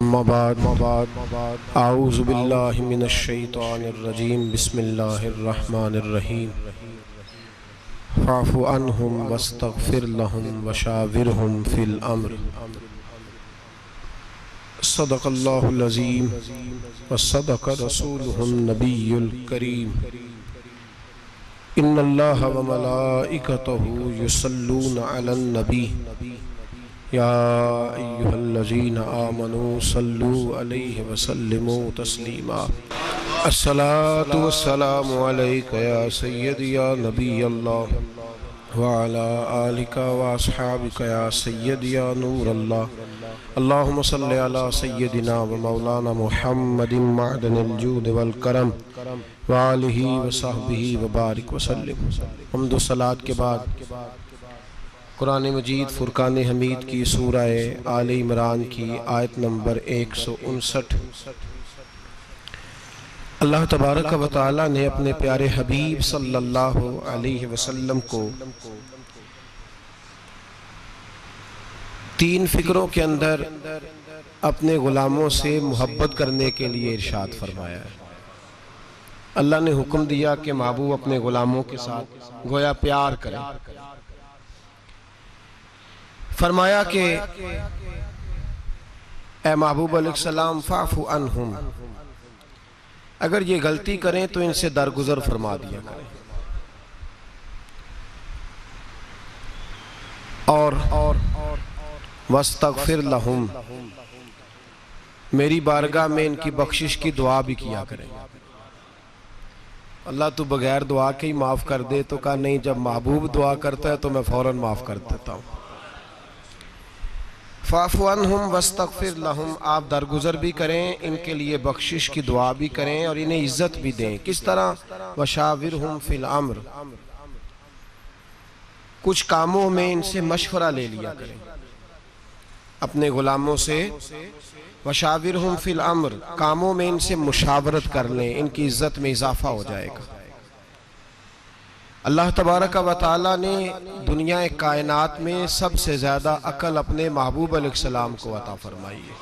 مباد اعوذ باللہ من الشیطان الرجیم بسم اللہ الرحمن الرحیم فاعف عنہم واستغفر لہم وشاورہم فی الامر صدق اللہ العظیم وصدق رسولہ النبی الکریم ان اللہ وملائکتہ یصلون علی النبی یا ایہا الذین آمنوا صلوا علیہ وسلموا تسلیما الصلاۃ والسلام علیک یا سیدی یا نبی اللہ وعلی آلک واصحابک یا سیدی یا نور اللہ اللہم صلی علی سیدنا و مولانا محمد معدن الجود والکرم وآلہ وصحبہ وبارک وسلم۔ حمد و صلاۃ کے بعد قرآن مجید فرقان حمید کی سورہ آل عمران کی آیت نمبر 159۔ اللہ تبارک و تعالی نے اپنے پیارے حبیب صلی اللہ علیہ وسلم کو تین فکروں کے اندر اپنے غلاموں سے محبت کرنے کے لیے ارشاد فرمایا ہے۔ اللہ نے حکم دیا کہ محبوب اپنے غلاموں کے ساتھ گویا پیار کریں۔ فرمایا کہ اے محبوب علیہ السلام فاعف عنہم، اگر یہ غلطی کریں تو ان سے درگزر فرما دیا کریں، اور واستغفر لہم، میری بارگاہ میں ان کی بخشش کی دعا بھی کیا کریں۔ اللہ تو بغیر دعا کے ہی معاف کر دے، تو کہا نہیں، جب محبوب دعا کرتا ہے تو میں فوراً معاف کر دیتا ہوں۔ فاعف عنہم واستغفر لہم، آپ درگزر بھی کریں، ان کے لیے بخشش کی دعا بھی کریں اور انہیں عزت بھی دیں۔ کس طرح؟ وشاورہم فی الامر، کچھ کاموں میں ان سے مشورہ لے لیا کریں اپنے غلاموں سے۔ وشاورہم فی الامر، کاموں میں ان سے مشاورت کر لیں، ان کی عزت میں اضافہ ہو جائے گا۔ اللہ تبارک و تعالی نے دنیا کائنات میں سب سے زیادہ عقل اپنے محبوب علیہ السلام کو عطا فرمائی ہے۔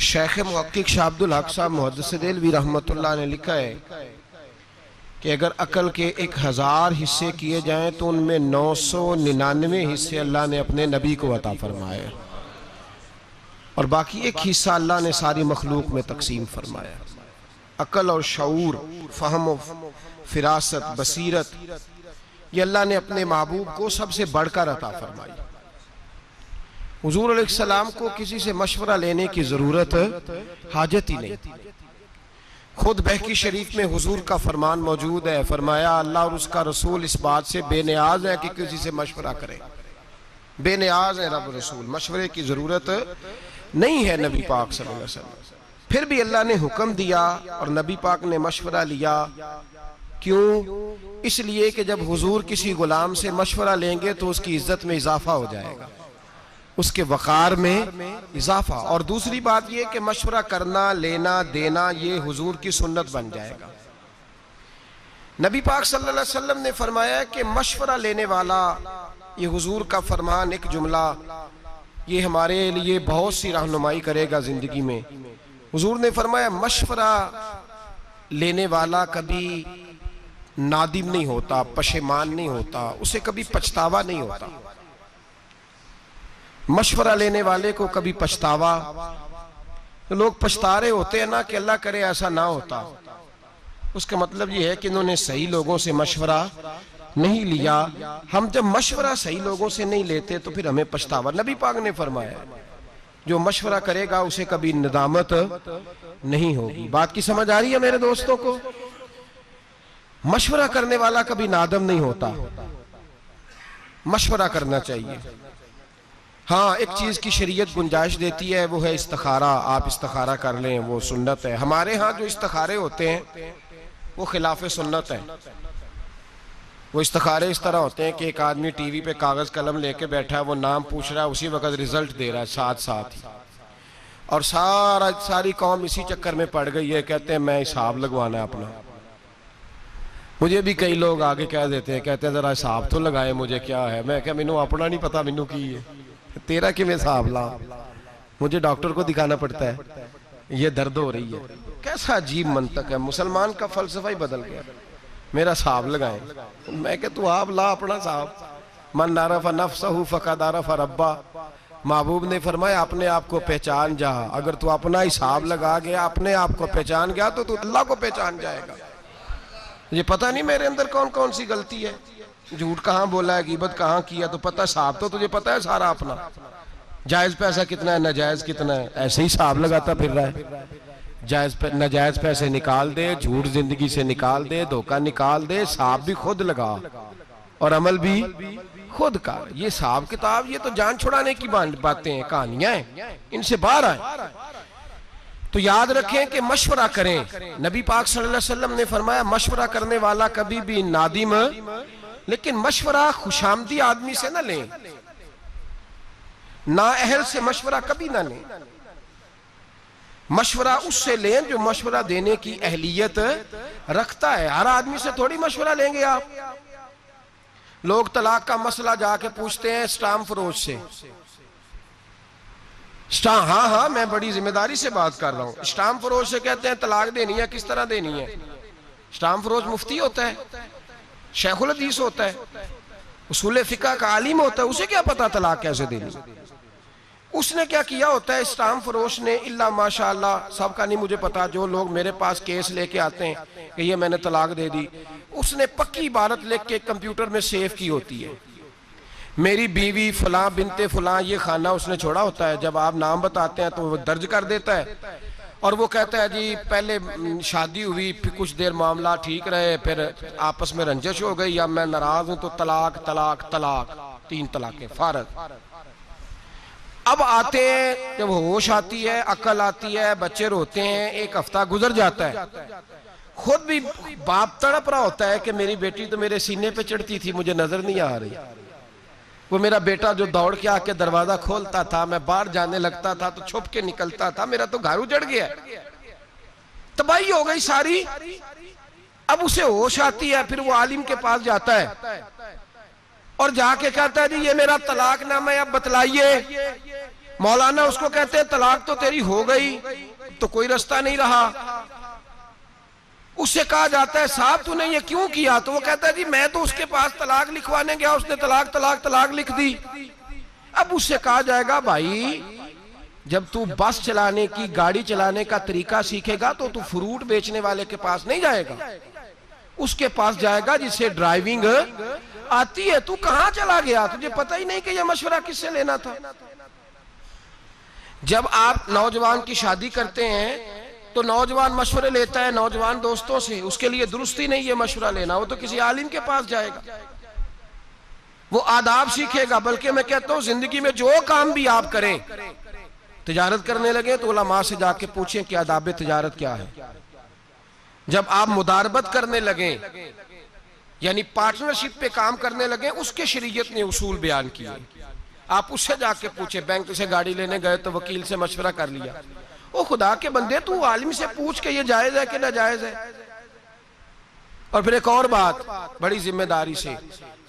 شیخ محقق شاہ عبد الحق صاحب محدث دہلوی رحمۃ اللہ نے لکھا ہے کہ اگر عقل کے 1000 حصے کیے جائیں تو ان میں 999 حصے اللہ نے اپنے نبی کو عطا فرمائے، اور باقی ایک حصہ اللہ نے ساری مخلوق میں تقسیم فرمایا۔ عقل اور شعور، فہم و فراست، بصیرت، یہ اللہ نے اپنے محبوب کو سب سے بڑھ کر عطا فرمائی۔ حضور علیہ السلام کو کسی سے مشورہ لینے کی ضرورت حاجت ہی نہیں۔ خود بہقی شریف میں حضور کا فرمان موجود ہے، فرمایا اللہ اور اس کا رسول اس بات سے بے نیاز ہے کہ کسی سے مشورہ کریں۔ بے نیاز ہے رب رسول، مشورے کی ضرورت نہیں ہے نبی پاک صلی اللہ علیہ وسلم۔ پھر بھی اللہ نے حکم دیا اور نبی پاک نے مشورہ لیا۔ کیوں؟ اس لیے کہ جب حضور کسی غلام سے مشورہ لیں گے تو اس کی عزت میں اضافہ ہو جائے گا، اس کے وقار میں اضافہ، اور دوسری بات یہ کہ مشورہ کرنا، لینا، دینا، یہ حضور کی سنت بن جائے گا۔ نبی پاک صلی اللہ علیہ وسلم نے فرمایا کہ مشورہ لینے والا، یہ حضور کا فرمان، ایک جملہ یہ ہمارے لیے بہت سی رہنمائی کرے گا زندگی میں۔ حضور نے فرمایا مشورہ لینے والا کبھی نادم نہیں ہوتا، پشیمان نہیں ہوتا، اسے کبھی پچھتاوا نہیں ہوتا۔ مشورہ لینے والے کو کبھی پچھتاوا، لوگ پچھتا رہے ہوتے ہیں نا کہ اللہ کرے ایسا نہ ہوتا، اس کا مطلب یہ ہے کہ انہوں نے صحیح لوگوں سے مشورہ نہیں لیا۔ ہم جب مشورہ صحیح لوگوں سے نہیں لیتے تو پھر ہمیں پچھتاوا۔ نبی پاک نے فرمایا جو مشورہ کرے گا اسے کبھی ندامت نہیں ہوگی۔ بات کی سمجھ آ رہی ہے میرے دوستوں کو؟ مشورہ کرنے والا کبھی نادم نہیں ہوتا، مشورہ کرنا چاہیے۔ ہاں، ایک چیز کی شریعت گنجائش دیتی ہے، وہ ہے استخارہ۔ آپ استخارہ کر لیں، وہ سنت ہے۔ ہمارے ہاں جو استخارے ہوتے ہیں وہ خلاف سنت ہے۔ وہ استخارے اس طرح ہوتے ہیں کہ ایک آدمی ٹی وی پہ کاغذ قلم لے کے بیٹھا ہے، وہ نام پوچھ رہا ہے، اسی وقت رزلٹ دے رہا ہے ساتھ ساتھ ہی، اور ساری قوم اسی چکر میں پڑ گئی ہے، کہتے ہیں میں حساب لگوانا ہے اپنا۔ مجھے بھی کئی لوگ آگے کہہ دیتے ہیں، کہتے ہیں ذرا حساب تو لگائے، مجھے کیا ہے؟ میں کہ مینوں اپنا نہیں پتا، مینوں کی ہے، تیرا کی میں حساب لا۔ مجھے ڈاکٹر کو دکھانا پڑتا ہے, یہ درد ہو رہی ہے. کیسا عجیب منطق ہے, مسلمان کا فلسفہ ہی بدل گیا. میرا صاحب لگائیں, میں کہ تو آپ لا اپنا صاحب. من عرف نفسہ فقد عرف ربہ. محبوب نے فرمایا اپنے آپ کو پہچان جا. اگر تو اپنا حساب لگا گیا, اپنے آپ کو پہچان گیا, تو اللہ کو پہچان جائے گا. یہ پتہ نہیں میرے اندر کون کون سی غلطی ہے, جھوٹ کہاں بولا ہے, غیبت کہاں کیا, تو پتہ صاحب تو تجھے پتہ ہے سارا اپنا. جائز پیسہ کتنا ہے, ناجائز کتنا ہے, ایسے ہی حساب لگاتا پھر رہا ہے. ناجائز پیسے نکال دے, جھوٹ زندگی سے نکال دے, دھوکہ نکال دے, حساب بھی خود لگا اور عمل بھی خود کر. یہ حساب کتاب, یہ تو جان چھڑانے کی باتیں ہیں, کہانیاں ہیں, ان سے باہر آئیں. تو یاد رکھیں کہ مشورہ کریں. نبی پاک صلی اللہ علیہ وسلم نے فرمایا مشورہ کرنے والا کبھی بھی نادم, لیکن مشورہ خوشامدی آدمی سے نہ لیں, نااہل سے مشورہ کبھی نہ لیں. مشورہ اس سے لیں جو مشورہ دینے کی اہلیت رکھتا ہے. ہر آدمی سے تھوڑی مشورہ لیں گے آپ. لوگ طلاق کا مسئلہ جا کے پوچھتے ہیں اسٹام فروش سے. ہاں میں بڑی ذمہ داری سے بات کر رہا ہوں. اسٹام فروش سے کہتے ہیں طلاق دینی ہے, کس طرح دینی ہے. اسٹام فروش مفتی ہوتا ہے, شیخ الحدیث ہوتا ہے, اصول فقہ کا عالم ہوتا ہے, اسے کیا پتا طلاق کیسے دینی. اس نے کیا کیا ہوتا ہے اسٹام فروش نے, اللہ ماشاءاللہ سب کا نہیں مجھے پتا, جو لوگ میرے پاس کیس لے کے آتے ہیں کہ یہ میں نے طلاق دے دی, اس نے پکی عبارت لکھ کے کمپیوٹر میں سیو کی ہوتی ہے, میری بیوی فلاں بنت فلاں, یہ خانہ اس نے چھوڑا ہوتا ہے. جب آپ نام بتاتے ہیں تو وہ درج کر دیتا ہے, اور وہ کہتا ہے جی پہلے شادی ہوئی, پھر کچھ دیر معاملہ ٹھیک رہے, پھر آپس میں رنجش ہو گئی, اب میں ناراض ہوں تو طلاق طلاق طلاق, 3 طلاقیں فارغ. اب آتے ہیں, جب ہوش آتی ہے, عقل آتی ہے, بچے روتے ہیں, 1 ہفتہ گزر جاتا ہے, خود بھی باپ تڑپ رہا ہوتا ہے کہ میری بیٹی تو میرے سینے پہ چڑھتی تھی, مجھے نظر نہیں آ رہی. وہ میرا بیٹا جو دوڑ کے آ کے دروازہ کھولتا تھا, میں باہر جانے لگتا تھا تو چھپ کے نکلتا تھا, میرا تو گھر اجڑ گیا, تباہی ہو گئی ساری. اب اسے ہوش آتی ہے, پھر وہ عالم کے پاس جاتا ہے اور جا کے کہتا ہے جی یہ میرا طلاق نامہ ہے, اب بتلائیے. مولانا اس کو کہتے ہیں طلاق تو تیری ہو گئی, تو کوئی رستہ نہیں رہا. اس سے کہا جاتا ہے صاحب تو نے یہ کیوں کیا, تو وہ کہتا ہے جی میں تو اس کے پاس طلاق لکھوانے گیا, اس نے طلاق طلاق طلاق لکھ دی. اب اس سے کہا جائے گا بھائی جب تو بس چلانے کی, گاڑی چلانے کا طریقہ سیکھے گا تو فروٹ بیچنے والے کے پاس نہیں جائے گا, اس کے پاس جائے گا جسے ڈرائیونگ آتی ہے. تو کہاں چلا گیا, تجھے پتہ ہی نہیں کہ یہ مشورہ کس سے لینا تھا. جب آپ نوجوان کی شادی کرتے ہیں تو نوجوان مشورے لیتا ہے نوجوان دوستوں سے, اس کے لیے درست ہی نہیں یہ مشورہ لینا, وہ تو کسی عالم کے پاس جائے گا, وہ آداب سیکھے گا. بلکہ میں کہتا ہوں زندگی میں جو کام بھی آپ کریں, تجارت کرنے لگے تو علماء سے جا کے پوچھیں کہ آداب تجارت کیا ہے. جب آپ مداربت کرنے لگیں, یعنی پارٹنرشپ پہ کام کرنے لگیں, اس کے شریعت نے اصول بیان کیے, آپ اس سے جا کے پوچھیں. بینک سے گاڑی لینے گئے تو وکیل سے مشورہ کر لیا, او خدا کے بندے تو عالم سے پوچھ کہ یہ جائز ہے کہ ناجائز ہے. اور پھر ایک اور بات بڑی ذمہ داری سے,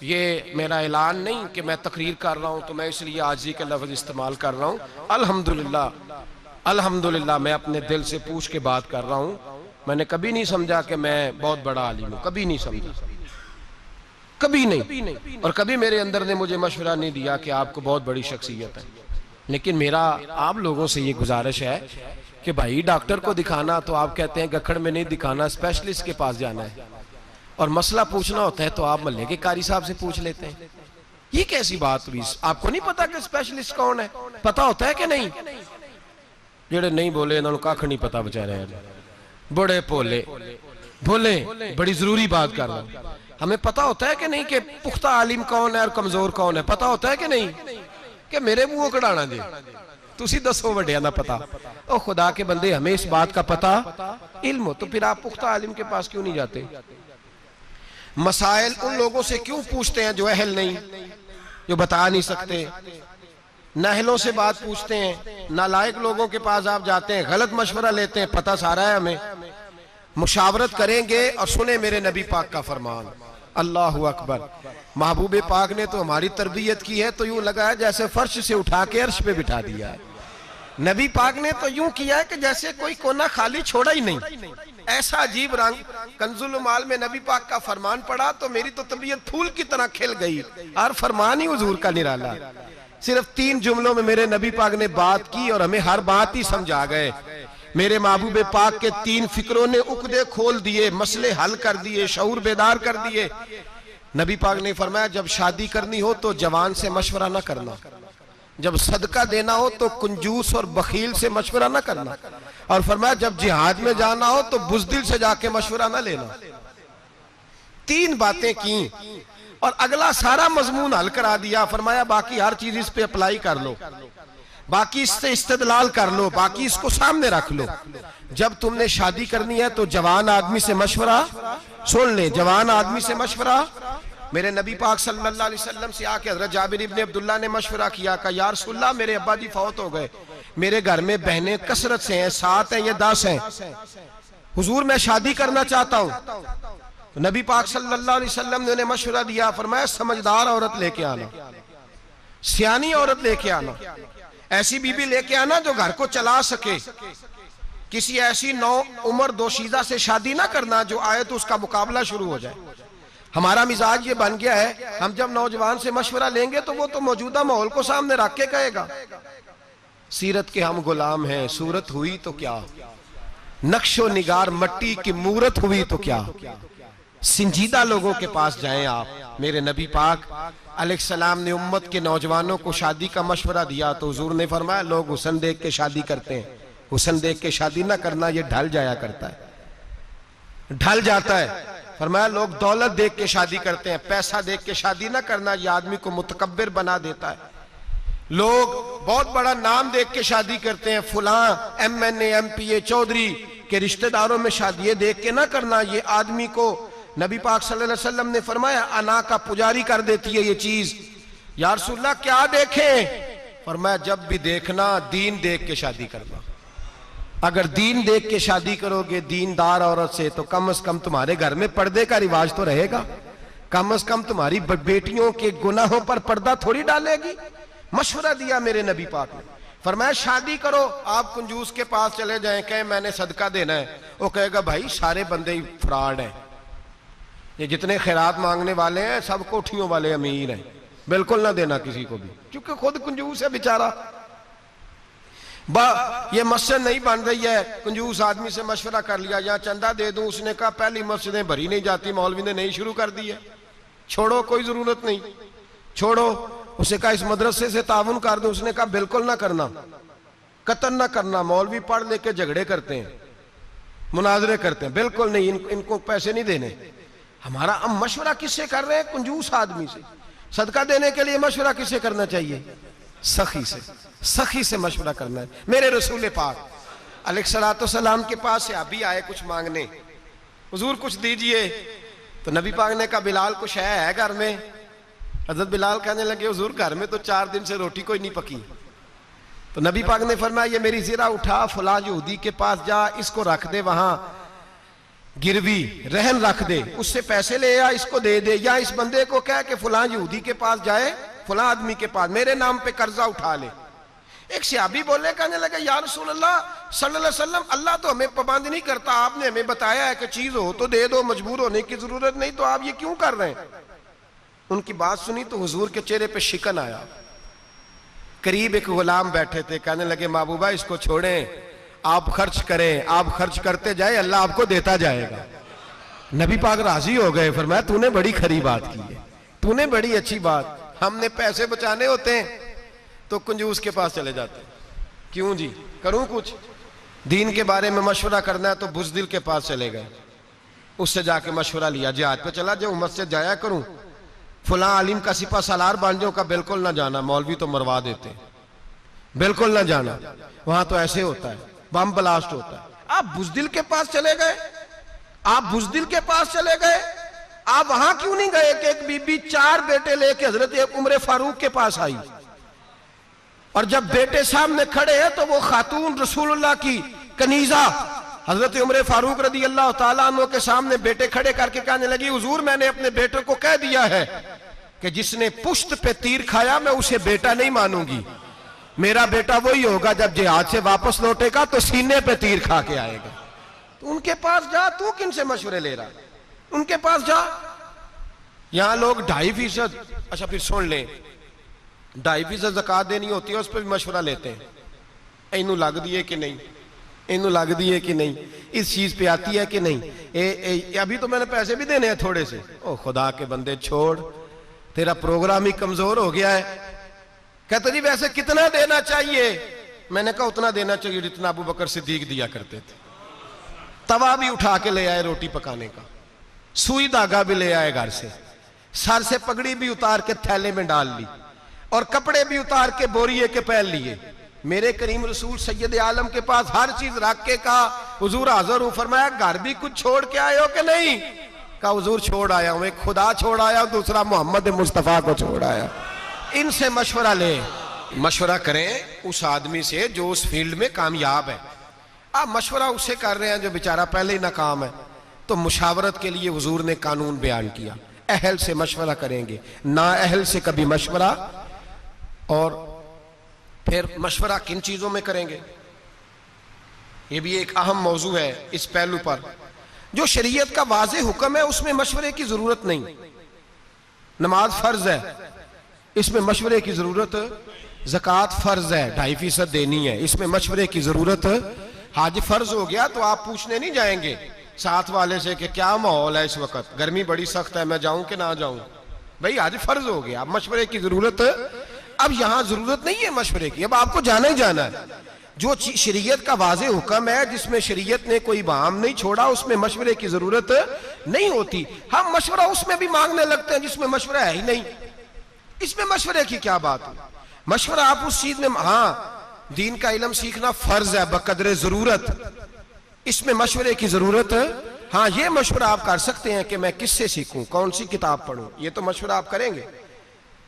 یہ میرا اعلان نہیں کہ میں تقریر کر رہا ہوں تو میں اس لیے عاجزی کے لفظ استعمال کر رہا ہوں. الحمدللہ میں اپنے دل سے پوچھ کے بات کر رہا ہوں. میں نے کبھی نہیں سمجھا کہ میں بہت بڑا عالم ہوں, کبھی نہیں سمجھا, کبھی نہیں. اور کبھی میرے اندر نے مجھے مشورہ نہیں دیا کہ آپ کو بہت بڑی شخصیت ہے. لیکن میرا آپ لوگوں سے یہ گزارش ہے کہ بھائی ڈاکٹر کو دکھانا تو آپ کہتے ہیں گکھڑ میں نہیں دکھانا, اسپیشلسٹ کے پاس جانا ہے, اور مسئلہ پوچھنا ہوتا ہے تو آپ محلے کے قاری صاحب سے پوچھ لیتے ہیں. یہ کیسی بات ہوئی؟ آپ کو نہیں پتا کہ اسپیشلسٹ کون ہے؟ پتا ہوتا ہے کہ نہیں؟ جڑے نہیں بولے انہوں نے کاکھ نہیں پتا بچارے ہیں, بڑے پولے بولے. بڑی ضروری بات کر رہا ہوں. ہمیں پتا ہوتا ہے کہ نہیں کہ پختہ عالم کون ہے اور کمزور کون ہے؟ پتا ہوتا ہے کہ نہیں کہ میرے منہ کڑانا جی تسی دسو وڈیا نہ پتا. او خدا کے بندے, ہمیں اس بات کا پتا علم ہو تو پھر آپ پختہ عالم کے پاس کیوں نہیں جاتے؟ مسائل ان لوگوں سے کیوں پوچھتے ہیں جو اہل نہیں, جو بتا نہیں سکتے؟ نااہلوں سے بات پوچھتے ہیں, نالائق لوگوں کے پاس آپ جاتے ہیں, غلط مشورہ لیتے ہیں. پتہ سارا ہے ہمیں. مشاورت کریں گے اور سنیں میرے نبی پاک کا فرمان. اللہ اکبر. محبوب پاک نے تو ہماری تربیت کی ہے تو یوں لگا ہے جیسے فرش سے اٹھا کے عرش پہ بٹھا دیا ہے. نبی پاک نے تو یوں کیا ہے کہ جیسے کوئی کونا خالی چھوڑا ہی نہیں. ایسا عجیب رنگ. کنز المال میں نبی پاک کا فرمان پڑا تو میری تو طبیعت پھول کی طرح کھل گئی. اور فرمان ہی حضور کا نرالا. صرف 3 جملوں میں میرے نبی پاک نے بات کی اور ہمیں ہر بات ہی سمجھا گئے. میرے محبوب پاک کے 3 فکروں نے عقدے کھول دیے, مسئلے حل کر دیے, شعور بیدار کر دیے. نبی پاک نے فرمایا جب شادی کرنی ہو تو جوان سے مشورہ نہ کرنا, جب صدقہ دینا ہو تو کنجوس اور بخیل سے مشورہ نہ کرنا, اور فرمایا جب جہاد میں جانا ہو تو بزدل سے جا کے مشورہ نہ لینا. 3 باتیں کی اور اگلا سارا مضمون حل کرا دیا. فرمایا باقی ہر چیز اس پہ اپلائی کر لو, باقی اس سے استدلال کر لو, باقی اس کو سامنے رکھ لو. جب تم نے شادی کرنی ہے تو جوان آدمی سے مشورہ سن لے, جوان آدمی سے مشورہ. میرے نبی پاک صلی اللہ علیہ وسلم سے آ کے حضرت جابر ابن عبداللہ نے مشورہ کیا کہ یا رسول اللہ میرے ابا جی فوت ہو گئے, میرے گھر میں بہنیں کثرت سے ہیں, 7 ہیں یا 10 ہیں, حضور میں شادی کرنا چاہتا ہوں. نبی پاک صلی اللہ علیہ وسلم نے انہیں مشورہ دیا. فرمایا سمجھدار عورت لے کے آنا, سیانی عورت لے کے آنا, ایسی بیوی لے کے آنا جو گھر کو چلا سکے. کسی ایسی نو عمر دوشیزہ سے شادی نہ کرنا جو آئے تو اس کا مقابلہ شروع ہو جائے. ہمارا مزاج یہ بن گیا ہے, ہم جب نوجوان سے مشورہ لیں گے تو وہ تو موجودہ ماحول کو سامنے رکھ کے کہے گا. سیرت کے ہم غلام ہیں, صورت ہوئی تو کیا, نقش و نگار مٹی کی مورت ہوئی تو کیا. سنجیدہ لوگوں کے پاس جائیں آپ. میرے نبی پاک علیہ السلام نے امت کے نوجوانوں کو شادی کا مشورہ دیا تو حضور نے فرمایا لوگ حسن دیکھ کے شادی کرتے ہیں, حسن دیکھ کے شادی نہ کرنا, یہ ڈھل جایا کرتا ہے, ڈھل جاتا ہے. فرمایا لوگ دولت دیکھ کے شادی کرتے ہیں, پیسہ دیکھ کے شادی نہ کرنا, یہ آدمی کو متکبر بنا دیتا ہے. لوگ بہت بڑا نام دیکھ کے شادی کرتے ہیں, فلاں ایم این اے, ایم پی اے, چودھری کے رشتہ داروں میں شادی, یہ دیکھ کے نہ کرنا, یہ آدمی کو نبی پاک صلی اللہ علیہ وسلم نے فرمایا انا کا پجاری کر دیتی ہے یہ چیز. یا رسول اللہ کیا دیکھیں؟ فرمایا جب بھی دیکھنا دین دیکھ کے شادی کرنا. اگر دین دیکھ کے شادی کرو گے دیندار عورت سے تو کم از کم تمہارے گھر میں پردے کا رواج تو رہے گا, کم از کم تمہاری بیٹیوں کے گناہوں پر پردہ تھوڑی ڈالے گی. مشورہ دیا میرے نبی پاک نے. فرمایا شادی کرو, آپ کنجوس کے پاس چلے جائیں, کہیں میں نے صدقہ دینا ہے, وہ کہے گا بھائی سارے بندے ہی فراڈ ہیں, یہ جتنے خیرات مانگنے والے ہیں سب کوٹھیوں والے امیر ہیں, بالکل نہ دینا کسی کو بھی, کیونکہ خود کنجوس ہے بیچارہ. یہ مسجد نہیں بن رہی ہے, کنجوس آدمی سے مشورہ کر لیا یا چندہ دے دوں, اس نے کہا پہلی مسجدیں بھری نہیں جاتی, مولوی نے نہیں شروع کر دی ہے, چھوڑو کوئی ضرورت نہیں, چھوڑو. اسے کہا اس مدرسے سے تعاون کر دوں, اس نے کہا بالکل نہ کرنا, قطن نہ کرنا, مولوی پڑھ لے کے جھگڑے کرتے ہیں, مناظرے کرتے ہیں, بالکل نہیں, ان کو پیسے نہیں دینے. ہمارا ہم مشورہ کس سے کر رہے ہیں؟ کنجوس آدمی سے. صدقہ دینے کے لیے مشورہ کس سے کرنا چاہیے؟ سخی سے, سخی سے مشورہ کرنا ہے. میرے رسول پاک علیہ السلام کے پاس سے ابھی آئے کچھ مانگنے, حضور کچھ دیجئے. تو نبی پاک نے کہا بلال کچھ ہے گھر میں؟ حضرت بلال کہنے لگے حضور گھر میں تو 4 دن سے روٹی کوئی نہیں پکی. تو نبی پاک نے فرمایا یہ میری زرہ اٹھا, فلاں یہودی کے پاس جا, اس کو رکھ دے وہاں گروی, رہن رکھ دے, اس سے پیسے لے آ, اس کو دے دے, یا اس بندے کو کہہ کہ فلاں یہودی کے پاس جائے, فلاں آدمی کے پاس میرے نام پہ قرضہ اٹھا لے. ایک صحابی بولے, کہنے لگے یا رسول اللہ صلی اللہ علیہ وسلم اللہ تو ہمیں پابند نہیں کرتا, آپ نے ہمیں بتایا ہے کہ چیز ہو تو دے دو, مجبور ہونے کی ضرورت نہیں, تو آپ یہ کیوں کر رہے ہیں؟ ان کی بات سنی تو حضور کے چہرے پہ شکن آیا. قریب ایک غلام بیٹھے تھے, کہنے لگے محبوبہ اس کو چھوڑیں, آپ خرچ کریں, آپ خرچ کرتے جائے اللہ آپ کو دیتا جائے گا. نبی پاک راضی ہو گئے, فرمایا تو نے بڑی کھری بات کی ہے, تو نے بڑی اچھی بات. ہم نے پیسے بچانے ہوتے ہیں تو کنجوس کے پاس چلے جاتے ہیں, کیوں جی کروں کچھ, دین کے بارے میں مشورہ کرنا ہے تو بزدل کے پاس چلے گئے, اس سے جا کے مشورہ لیا, جہاد پہ چلا جاؤں, مسجد جایا کروں, فلاں عالم کا سپہ سالار بن جاؤں, کا بالکل نہ جانا, مولوی تو مروا دیتے ہیں, بالکل نہ جانا, وہاں تو ایسے ہوتا ہے, بم بلاسٹ ہوتا ہے. آپ بزدل کے پاس چلے گئے, آپ بزدل کے پاس چلے گئے, آپ وہاں کیوں نہیں گئے کہ ایک بی بی 4 بیٹے لے کے حضرت عمر فاروق کے پاس آئی, اور جب بیٹے سامنے کھڑے ہیں تو وہ خاتون رسول اللہ کی کنیزہ حضرت عمر فاروق رضی اللہ تعالیٰ عنہ کے سامنے بیٹے کھڑے کر کے کہنے لگی حضور میں نے اپنے بیٹے کو کہہ دیا ہے کہ جس نے پشت پہ تیر کھایا میں اسے بیٹا نہیں مانوں گی. میرا بیٹا وہی ہوگا جب جہاد سے واپس لوٹے گا تو سینے پہ تیر کھا کے آئے گا. تو ان کے پاس جا, تو کن سے مشورے لے رہا, ان کے پاس جا. یہاں لوگ 2.5%, اچھا پھر سن لیں, 2.5% زکوٰۃ دینی ہوتی ہے, اس پہ بھی مشورہ لیتے ہیں, اینو لگ دیے کہ نہیں, اینو لگ دیے کہ نہیں, اس چیز پہ آتی ہے کہ نہیں, ابھی تو میں نے پیسے بھی دینے ہیں تھوڑے سے. او خدا کے بندے چھوڑ, تیرا پروگرام ہی کمزور ہو گیا ہے. کہتے جی ویسے کتنا دینا چاہیے؟ میں نے کہا اتنا دینا چاہیے جتنا ابو بکر صدیق دیا کرتے تھے. توا بھی اٹھا کے لے آئے روٹی پکانے کا, سوئی دھاگا بھی لے آئے گھر سے, سر سے پگڑی بھی اتار کے تھیلے میں ڈال لی, اور کپڑے بھی اتار کے بوریے کے پہن لیے. میرے کریم رسول سید عالم کے پاس ہر چیز رکھ کے کہا حضور حاضر ہوں. فرمایا گھر بھی کچھ چھوڑ کے آئے ہو کہ نہیں؟ کہا حضور چھوڑ آیا ہوں, ایک خدا چھوڑ آیا ہوں, دوسرا محمد مصطفیٰ کو چھوڑ آیا. ان سے مشورہ لیں, مشورہ کریں اس آدمی سے جو اس فیلڈ میں کامیاب ہے. آپ مشورہ اس سے کر رہے ہیں جو بیچارہ پہلے ہی ناکام ہے. تو مشاورت کے لیے حضور نے قانون بیان کیا, اہل سے مشورہ کریں گے, نا اہل سے کبھی مشورہ. اور پھر مشورہ کن چیزوں میں کریں گے, یہ بھی ایک اہم موضوع ہے. اس پہلو پر جو شریعت کا واضح حکم ہے اس میں مشورے کی ضرورت نہیں. نماز فرض ہے, اس میں مشورے کی ضرورت. زکوٰۃ فرض ہے, 2.5% دینی ہے, اس میں مشورے کی ضرورت. حج فرض ہو گیا تو آپ پوچھنے نہیں جائیں گے ساتھ والے سے کہ کیا ماحول ہے اس وقت, گرمی بڑی سخت ہے, میں جاؤں کہ نہ جاؤں. بھئی حج فرض ہو گیا, اب مشورے کی ضرورت. اب یہاں ضرورت نہیں ہے مشورے کی, اب آپ کو جانا ہی جانا ہے. جو شریعت کا واضح حکم ہے جس میں شریعت نے کوئی بہام نہیں چھوڑا اس میں مشورے کی ضرورت نہیں ہوتی. ہم مشورہ اس میں بھی مانگنے لگتے ہیں جس میں مشورہ ہے ہی نہیں. اس میں مشورے کی کیا بات ہے؟ مشورہ آپ اس چیز میں, ہاں دین کا علم سیکھنا فرض ہے بقدر ضرورت, اس میں مشورے کی ضرورت. ہاں یہ مشورہ آپ کر سکتے ہیں کہ میں کس سے سیکھوں, کون سی کتاب پڑھوں, یہ تو مشورہ آپ کریں گے.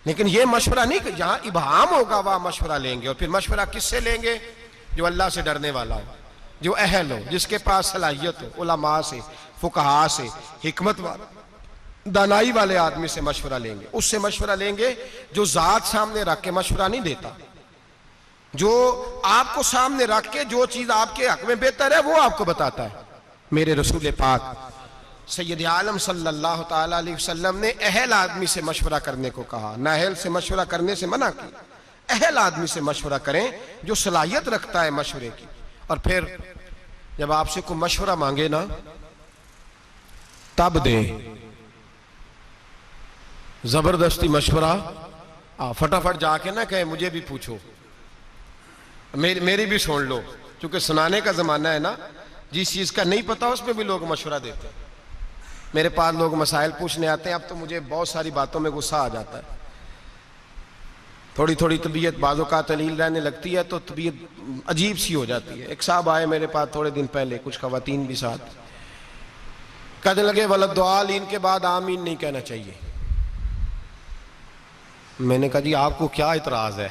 لیکن یہ مشورہ نہیں کہ جہاں ابہام ہوگا وہاں مشورہ لیں گے. اور پھر مشورہ کس سے لیں گے؟ جو اللہ سے ڈرنے والا ہو, جو اہل ہو, جس کے پاس صلاحیت ہو, علماء سے, فقہاء سے, حکمت والا, دانائی والے آدمی سے مشورہ لیں گے. اس سے مشورہ لیں گے جو ذات سامنے رکھ کے مشورہ نہیں دیتا, جو آپ کو سامنے رکھ کے جو چیز آپ کے حق میں بہتر ہے وہ آپ کو بتاتا ہے. میرے رسول پاک سید عالم صلی اللہ تعالی علیہ وسلم نے اہل آدمی سے مشورہ کرنے کو کہا, نااہل سے مشورہ کرنے سے منع کی. اہل آدمی سے مشورہ کریں جو صلاحیت رکھتا ہے مشورے کی. اور پھر جب آپ سے کوئی مشورہ مانگے نا تب دیں, زبردستی مشورہ فٹافٹ جا کے نہ کہیں مجھے بھی پوچھو, میری بھی سن لو. چونکہ سنانے کا زمانہ ہے نا, جس چیز کا نہیں پتا اس میں بھی لوگ مشورہ دیتے ہیں. میرے پاس لوگ مسائل پوچھنے آتے ہیں, اب تو مجھے بہت ساری باتوں میں غصہ آ جاتا ہے. تھوڑی تھوڑی طبیعت بعض اوقات علیل رہنے لگتی ہے تو طبیعت عجیب سی ہو جاتی ہے. ایک صاحب آئے میرے پاس تھوڑے دن پہلے, کچھ خواتین بھی ساتھ, کہنے لگے ولدعالین کے بعد آمین نہیں کہنا چاہیے. میں نے کہا جی آپ کو کیا اعتراض ہے؟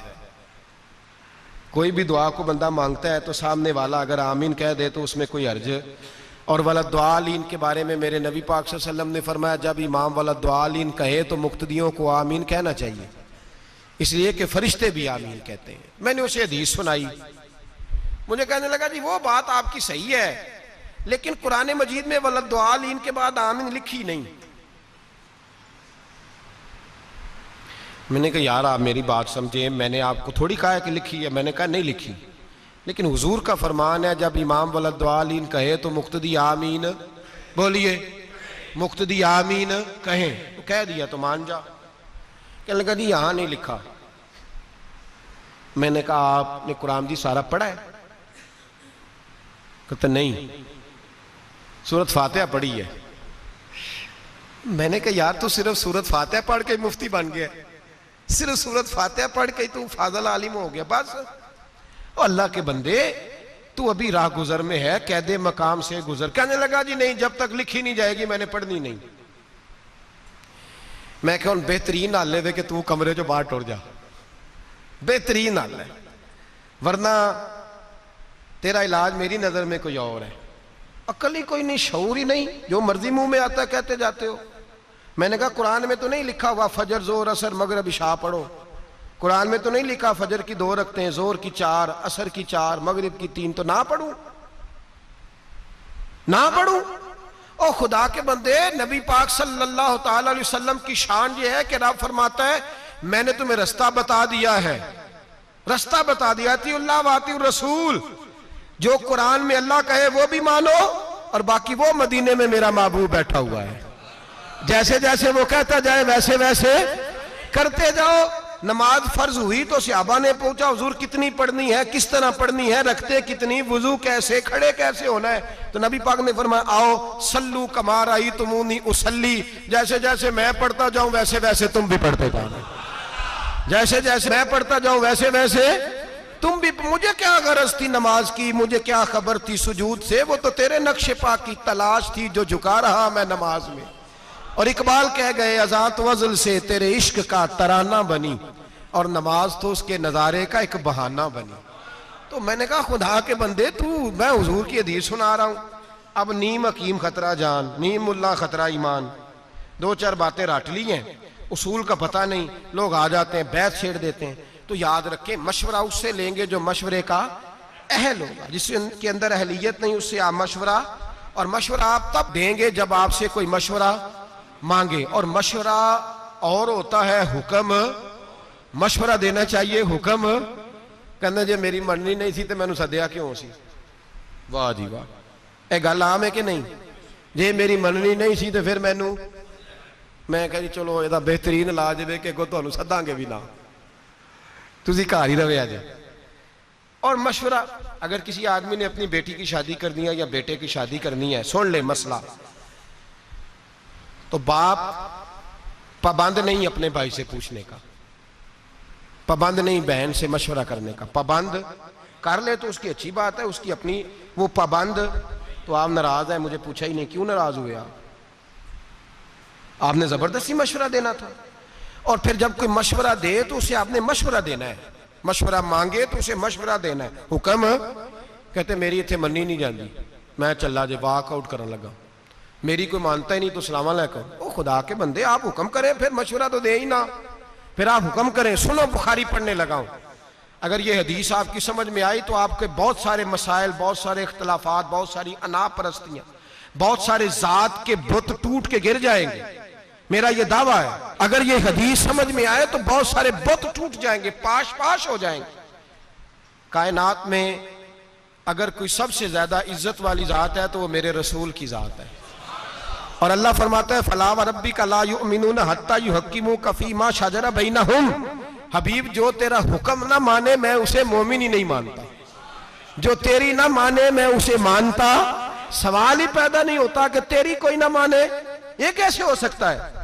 کوئی بھی دعا کو بندہ مانگتا ہے تو سامنے والا اگر آمین کہہ دے تو اس میں کوئی حرج. اور ولدعالین کے بارے میں میرے نبی پاک صلی اللہ علیہ وسلم نے فرمایا جب امام ولدعالین کہے تو مقتدیوں کو آمین کہنا چاہیے, اس لیے کہ فرشتے بھی آمین کہتے ہیں. میں نے اسے حدیث سنائی, مجھے کہنے لگا جی وہ بات آپ کی صحیح ہے لیکن قرآن مجید میں ولدعالین کے بعد آمین لکھی نہیں. میں نے کہا یار آپ میری بات سمجھیں, میں نے آپ کو تھوڑی کہا ہے کہ لکھی ہے. میں نے کہا نہیں لکھی, لیکن حضور کا فرمان ہے جب امام ولدعالین کہے تو مقتدی آمین, بولیے مقتدی آمین کہیں, تو کہہ دیا تو مان جا. کہنے لگا جی یہاں نہیں لکھا. میں نے کہا آپ نے قرآن جی سارا پڑھا ہے؟ کہتا نہیں, سورۃ فاتحہ پڑھی ہے. میں نے کہا یار تو صرف سورۃ فاتحہ پڑھ کے مفتی بن گیا, صرف سورۃ فاتحہ پڑھ کے تو فاضل عالم ہو گیا بس. اور اللہ کے بندے تو ابھی راہ گزر میں ہے, قید مقام سے گزر. کہنے لگا جی نہیں جب تک لکھی نہیں جائے گی میں نے پڑھنی نہیں. میں کہ بہترین حال دے کہ تو کمرے جو باہر ٹر جا, بہترین حال ہے, ورنہ تیرا علاج میری نظر میں کوئی اور ہے. عقل ہی کوئی نہیں, شعور ہی نہیں, جو مرضی منہ میں آتا کہتے جاتے ہو. میں نے کہا قرآن میں تو نہیں لکھا ہوا فجر زور اثر مغرب عشاء پڑھو, قرآن میں تو نہیں لکھا فجر کی 2 رکعتیں، ظہر کی 4، عصر کی 4، مغرب کی 3، تو نہ پڑھوں؟ او خدا کے بندے، نبی پاک صلی اللہ تعالی علیہ وسلم کی شان یہ ہے کہ رب فرماتا ہے میں نے تمہیں رستہ بتا دیا ہے، رستہ بتا دیا، اطیعوا اللہ واطیعوا الرسول، جو قرآن میں اللہ کہے وہ بھی مانو، اور باقی وہ مدینے میں میرا محبوب بیٹھا ہوا ہے، جیسے جیسے وہ کہتا جائے ویسے ویسے کرتے جاؤ۔ نماز فرض ہوئی تو صحابہ نے پوچھا حضور کتنی پڑھنی ہے، کس طرح پڑھنی ہے، رکھتے کتنی، وضو کیسے، کھڑے کیسے ہونا ہے؟ تو نبی پاک نے فرمایا آؤ صلو کما رأیتمونی اصلی، جیسے جیسے میں پڑھتا جاؤں ویسے ویسے تم بھی پڑھتے جاؤ، جیسے جیسے میں پڑھتا جاؤں ویسے ویسے تم بھی۔ مجھے کیا غرض تھی نماز کی، مجھے کیا خبر تھی سجود سے، وہ تو تیرے نقش پا کی تلاش تھی جو جھکا رہا میں نماز میں۔ اور اقبال کہہ گئے اذان وصل سے تیرے عشق کا ترانہ بنی، اور نماز تو اس کے نظارے کا ایک بہانہ بنی۔ تو میں نے کہا خدا کے بندے میں حضور کی حدیث سنا رہا ہوں، اب نیم حکیم خطرہ جان، نیم ملا خطرہ ایمان، 2-4 باتیں رٹ لی ہیں، اصول کا پتہ نہیں، لوگ آ جاتے ہیں بیعت چھیڑ دیتے ہیں۔ تو یاد رکھیں مشورہ اس سے لیں گے جو مشورے کا اہل ہوگا، جس کے اندر اہلیت نہیں اس سے آپ مشورہ، اور مشورہ آپ تب دیں گے جب آپ سے کوئی مشورہ مانگے، اور مشورہ اور ہوتا ہے حکم، مشورہ دینا چاہیے، حکم کہنا جی میری مننی نہیں سی تو میں نے سدیا کیوں سی؟ واہ جی واہ، اے گل عام ہے کہ نہیں؟ جی میری مننی نہیں سی تو پھر میں کہا جی چلو یہ بہترین علاج ہے کہ اگوں تمہیں سداں گے بھی نہ، تسی گھر ہی رہے جی۔ اور مشورہ اگر کسی آدمی نے اپنی بیٹی کی شادی کرنی ہے یا بیٹے کی شادی کرنی ہے، سن لے مسئلہ، تو باپ پابند نہیں اپنے بھائی سے پوچھنے کا، پابند نہیں بہن سے مشورہ کرنے کا، پابند کر لے تو اس کی اچھی بات ہے، اس کی اپنی، وہ پابند تو آپ ناراض ہیں، مجھے پوچھا ہی نہیں، کیوں ناراض ہوئے آپ نے زبردستی مشورہ دینا تھا۔ اور پھر جب کوئی مشورہ دے تو اسے آپ نے مشورہ دینا ہے، مشورہ مانگے تو اسے مشورہ دینا ہے۔ حکم کہتے میری اتنے منی نہیں جاندی، میں چلا جے واک آؤٹ کرن لگا، میری کوئی مانتا ہی نہیں تو السلام علیکم۔ او خدا کے بندے آپ حکم کریں، پھر مشورہ تو دے ہی نہ، پھر آپ حکم کریں۔ سنو بخاری پڑھنے لگا ہوں، اگر یہ حدیث آپ کی سمجھ میں آئی تو آپ کے بہت سارے مسائل، بہت سارے اختلافات، بہت ساری انا پرستیاں، بہت سارے ذات کے بت ٹوٹ کے گر جائیں گے، میرا یہ دعویٰ ہے۔ اگر یہ حدیث سمجھ میں آئے تو بہت سارے بت ٹوٹ جائیں گے، پاش پاش ہو جائیں گے۔ کائنات میں اگر کوئی سب سے زیادہ عزت والی ذات ہے تو وہ میرے رسول کی ذات ہے، اور اللہ فرماتا ہے فَلَا وَرَبِّكَ لَا يُؤْمِنُونَ حَتَّى يُحَكِّمُوكَ فِي مَا شَجَرَ بَيْنَهُمْ۔ حبیب جو تیرا حکم نہ مانے میں اسے مومن ہی نہیں مانتا، جو تیری نہ مانے میں اسے مانتا۔ سوال ہی پیدا نہیں ہوتا کہ تیری کوئی نہ مانے، یہ کیسے ہو سکتا ہے؟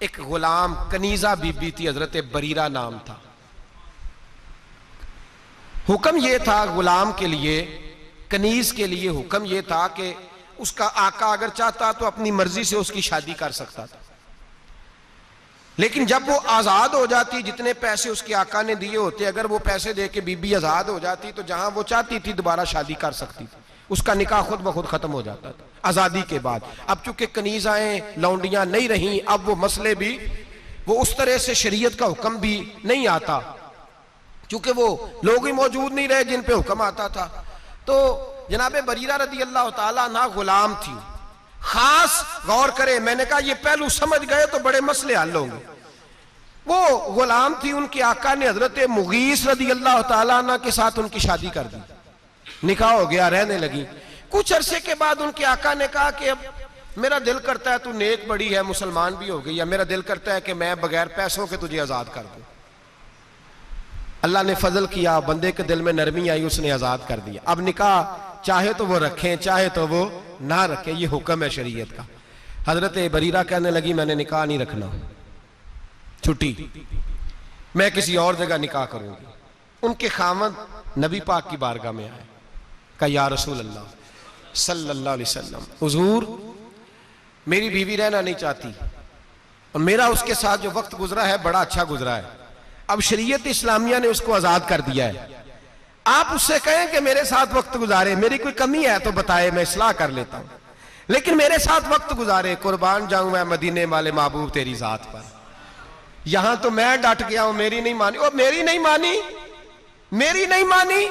ایک غلام کنیزہ بی بی تھی، حضرت بریرہ نام تھا۔ حکم یہ تھا غلام کے لیے، کنیز کے لیے حکم یہ تھا کہ اس کا آقا اگر چاہتا تو اپنی مرضی سے اس کی شادی کر سکتا تھا، لیکن جب وہ آزاد ہو جاتی، جتنے پیسے اس کے آقا نے دیے ہوتے، اگر وہ پیسے دے کے بی بی آزاد ہو جاتی تو جہاں وہ چاہتی تھی دوبارہ شادی کر سکتی تھی، اس کا نکاح خود بخود ختم ہو جاتا تھا آزادی کے بعد۔ اب چونکہ کنیزائیں لونڈیاں نہیں رہیں، اب وہ مسئلے بھی، وہ اس طرح سے شریعت کا حکم بھی نہیں آتا، چونکہ وہ لوگ ہی موجود نہیں رہے جن پہ حکم آتا تھا۔ تو جناب بریرہ رضی اللہ تعالیٰ عنہ غلام تھی، خاص غور کرے، میں نے کہا یہ پہلو سمجھ گئے تو بڑے مسئلے حل ہوں گے۔ وہ غلام تھی، ان کے آقا نے حضرت مغیث رضی اللہ تعالیٰ عنہ کے ساتھ ان کی شادی کر دی، نکاح ہو گیا، رہنے لگی۔ کچھ عرصے کے بعد ان کے آقا نے کہا کہ اب میرا دل کرتا ہے تو نیک بڑی ہے، مسلمان بھی ہو گئی، یا میرا دل کرتا ہے کہ میں بغیر پیسوں کے تجھے آزاد کر دوں۔ اللہ نے فضل کیا، بندے کے دل میں نرمی آئی، اس نے آزاد کر دیا۔ اب نکاح چاہے تو وہ رکھیں، چاہے تو وہ نہ رکھیں، یہ حکم ہے شریعت کا۔ حضرت بریرہ کہنے لگی میں نے نکاح نہیں رکھنا، چھٹی، میں کسی اور جگہ نکاح کروں گی۔ ان کے خاوند نبی پاک کی بارگاہ میں آئے، کہا یا رسول اللہ صلی اللہ علیہ وسلم، حضور میری بیوی رہنا نہیں چاہتی، اور میرا اس کے ساتھ جو وقت گزرا ہے بڑا اچھا گزرا ہے، اب شریعت اسلامیہ نے اس کو آزاد کر دیا ہے، آپ اس سے کہیں کہ میرے ساتھ وقت گزارے، میری کوئی کمی ہے تو بتائے، میں اصلاح کر لیتا ہوں، لیکن میرے ساتھ وقت گزارے، قربان جاؤں میں مدینے والے محبوب تیری ذات پر۔ یہاں تو میں ڈٹ گیا ہوں، میری نہیں مانی. اور میری نہیں مانی، میری نہیں مانی.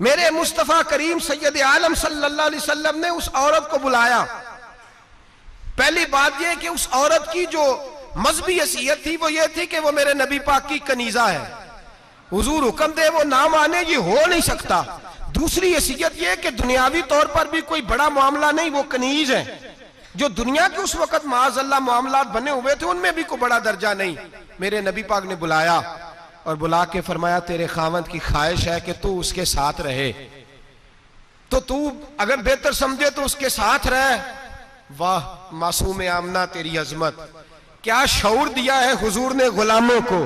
میرے مصطفیٰ کریم سید عالم صلی اللہ علیہ وسلم نے اس عورت کو بلایا. پہلی بات یہ کہ اس عورت کی جو مذہبی حیثیت تھی وہ یہ تھی کہ وہ میرے نبی پاک کی کنیزہ ہے. حضور حکم دے وہ نہ مانے، یہ ہو نہیں سکتا. دوسری حیثیت یہ کہ دنیاوی طور پر بھی کوئی بڑا معاملہ نہیں، وہ کنیز ہیں. جو دنیا کے اس وقت معاذ اللہ معاملات بنے ہوئے تھے ان میں بھی کوئی بڑا درجہ نہیں. میرے نبی پاک نے بلایا اور بلا کے فرمایا تیرے خاوند کی خواہش ہے کہ تو اس کے ساتھ رہے، تو اگر بہتر سمجھے تو اس کے ساتھ رہ. واہ معصوم آمنہ تیری عظمت، کیا شعور دیا ہے حضور نے غلاموں کو.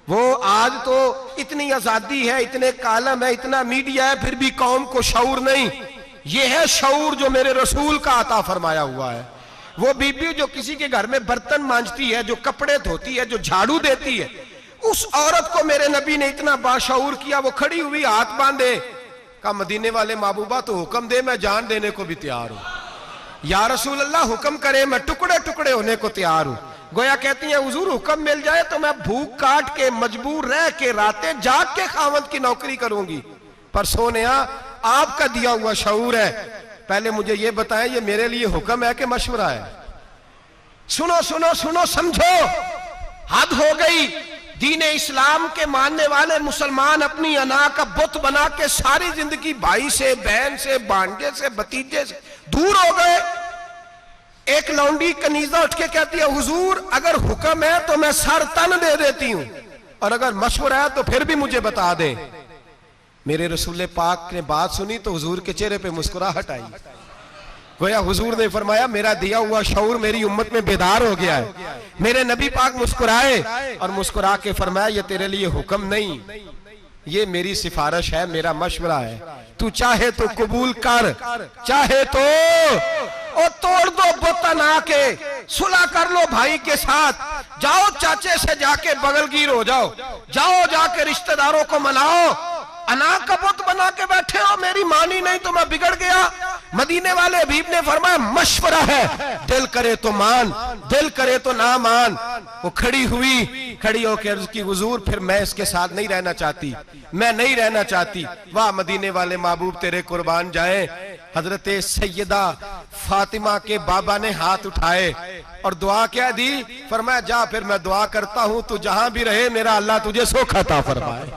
وہ آج تو اتنی آزادی ہے، اتنے کالم ہے، اتنا میڈیا ہے، پھر بھی قوم کو شعور نہیں. یہ ہے شعور جو میرے رسول کا عطا فرمایا ہوا ہے. وہ بی بی جو کسی کے گھر میں برتن مانجتی ہے، جو کپڑے دھوتی ہے، جو جھاڑو دیتی ہے، اس عورت کو میرے نبی نے اتنا باشعور کیا. وہ کھڑی ہوئی ہاتھ باندھے، کہا مدینے والے محبوبہ تو حکم دے، میں جان دینے کو بھی تیار ہوں. یا رسول اللہ حکم کرے، میں ٹکڑے ٹکڑے ہونے کو تیار ہوں. گویا کہتی ہیں حضور حکم مل جائے تو میں بھوک کاٹ کے مجبور رہ کے راتیں جاگ کے خاوند کی نوکری کروں گی. پر سونیا آپ کا دیا ہوا شعور ہے. پہلے مجھے یہ بتائیں یہ میرے لیے حکم ہے کہ مشورہ ہے؟ سنو سنو سنو، سمجھو، حد ہو گئی. دین اسلام کے ماننے والے مسلمان اپنی انا کا بت بنا کے ساری زندگی بھائی سے، بہن سے، بھانجے سے، بھتیجے سے دور ہو گئے. ایک لونڈی کنیزہ اٹھ کے کہتی ہے حضور اگر حکم ہے تو میں سر تن دے دیتی ہوں، اور اگر مشورہ ہے تو پھر بھی مجھے بتا دیں. میرے رسول پاک نے بات سنی تو حضور کے چہرے پہ مسکراہٹ آئی. گویا حضور نے فرمایا میرا دیا ہوا شعور میری امت میں بیدار ہو گیا ہے. میرے نبی پاک مسکرائے اور مسکرا کے فرمایا یہ تیرے لیے حکم نہیں، یہ میری سفارش ہے، میرا مشورہ ہے. تو چاہے تو قبول کر، چاہے تو توڑ دو بت انا کے، صلح کر لو بھائی کے ساتھ، جاؤ چاچے سے جا کے بغل گیر ہو جاؤ، جاؤ جا کے رشتہ داروں کو مناؤ. انا کا بت بنا کے بیٹھے ہو، میری مانی نہیں تو میں بگڑ گیا. مدینے والے حبیب نے فرمایا مشورہ ہے، دل کرے تو مان، دل کرے تو نہ مان. وہ کھڑی ہوئی، کھڑی ہو کے عرض کی حضور پھر میں اس کے ساتھ نہیں رہنا چاہتی، میں نہیں رہنا چاہتی. واہ مدینے والے محبوب تیرے قربان جائیں. حضرت سیدہ فاطمہ کے بابا نے ہاتھ اٹھائے اور دعا کیا دی؟ فرمایا جا پھر میں دعا کرتا ہوں تو جہاں بھی رہے میرا اللہ تجھے سکھ عطا فرمائے.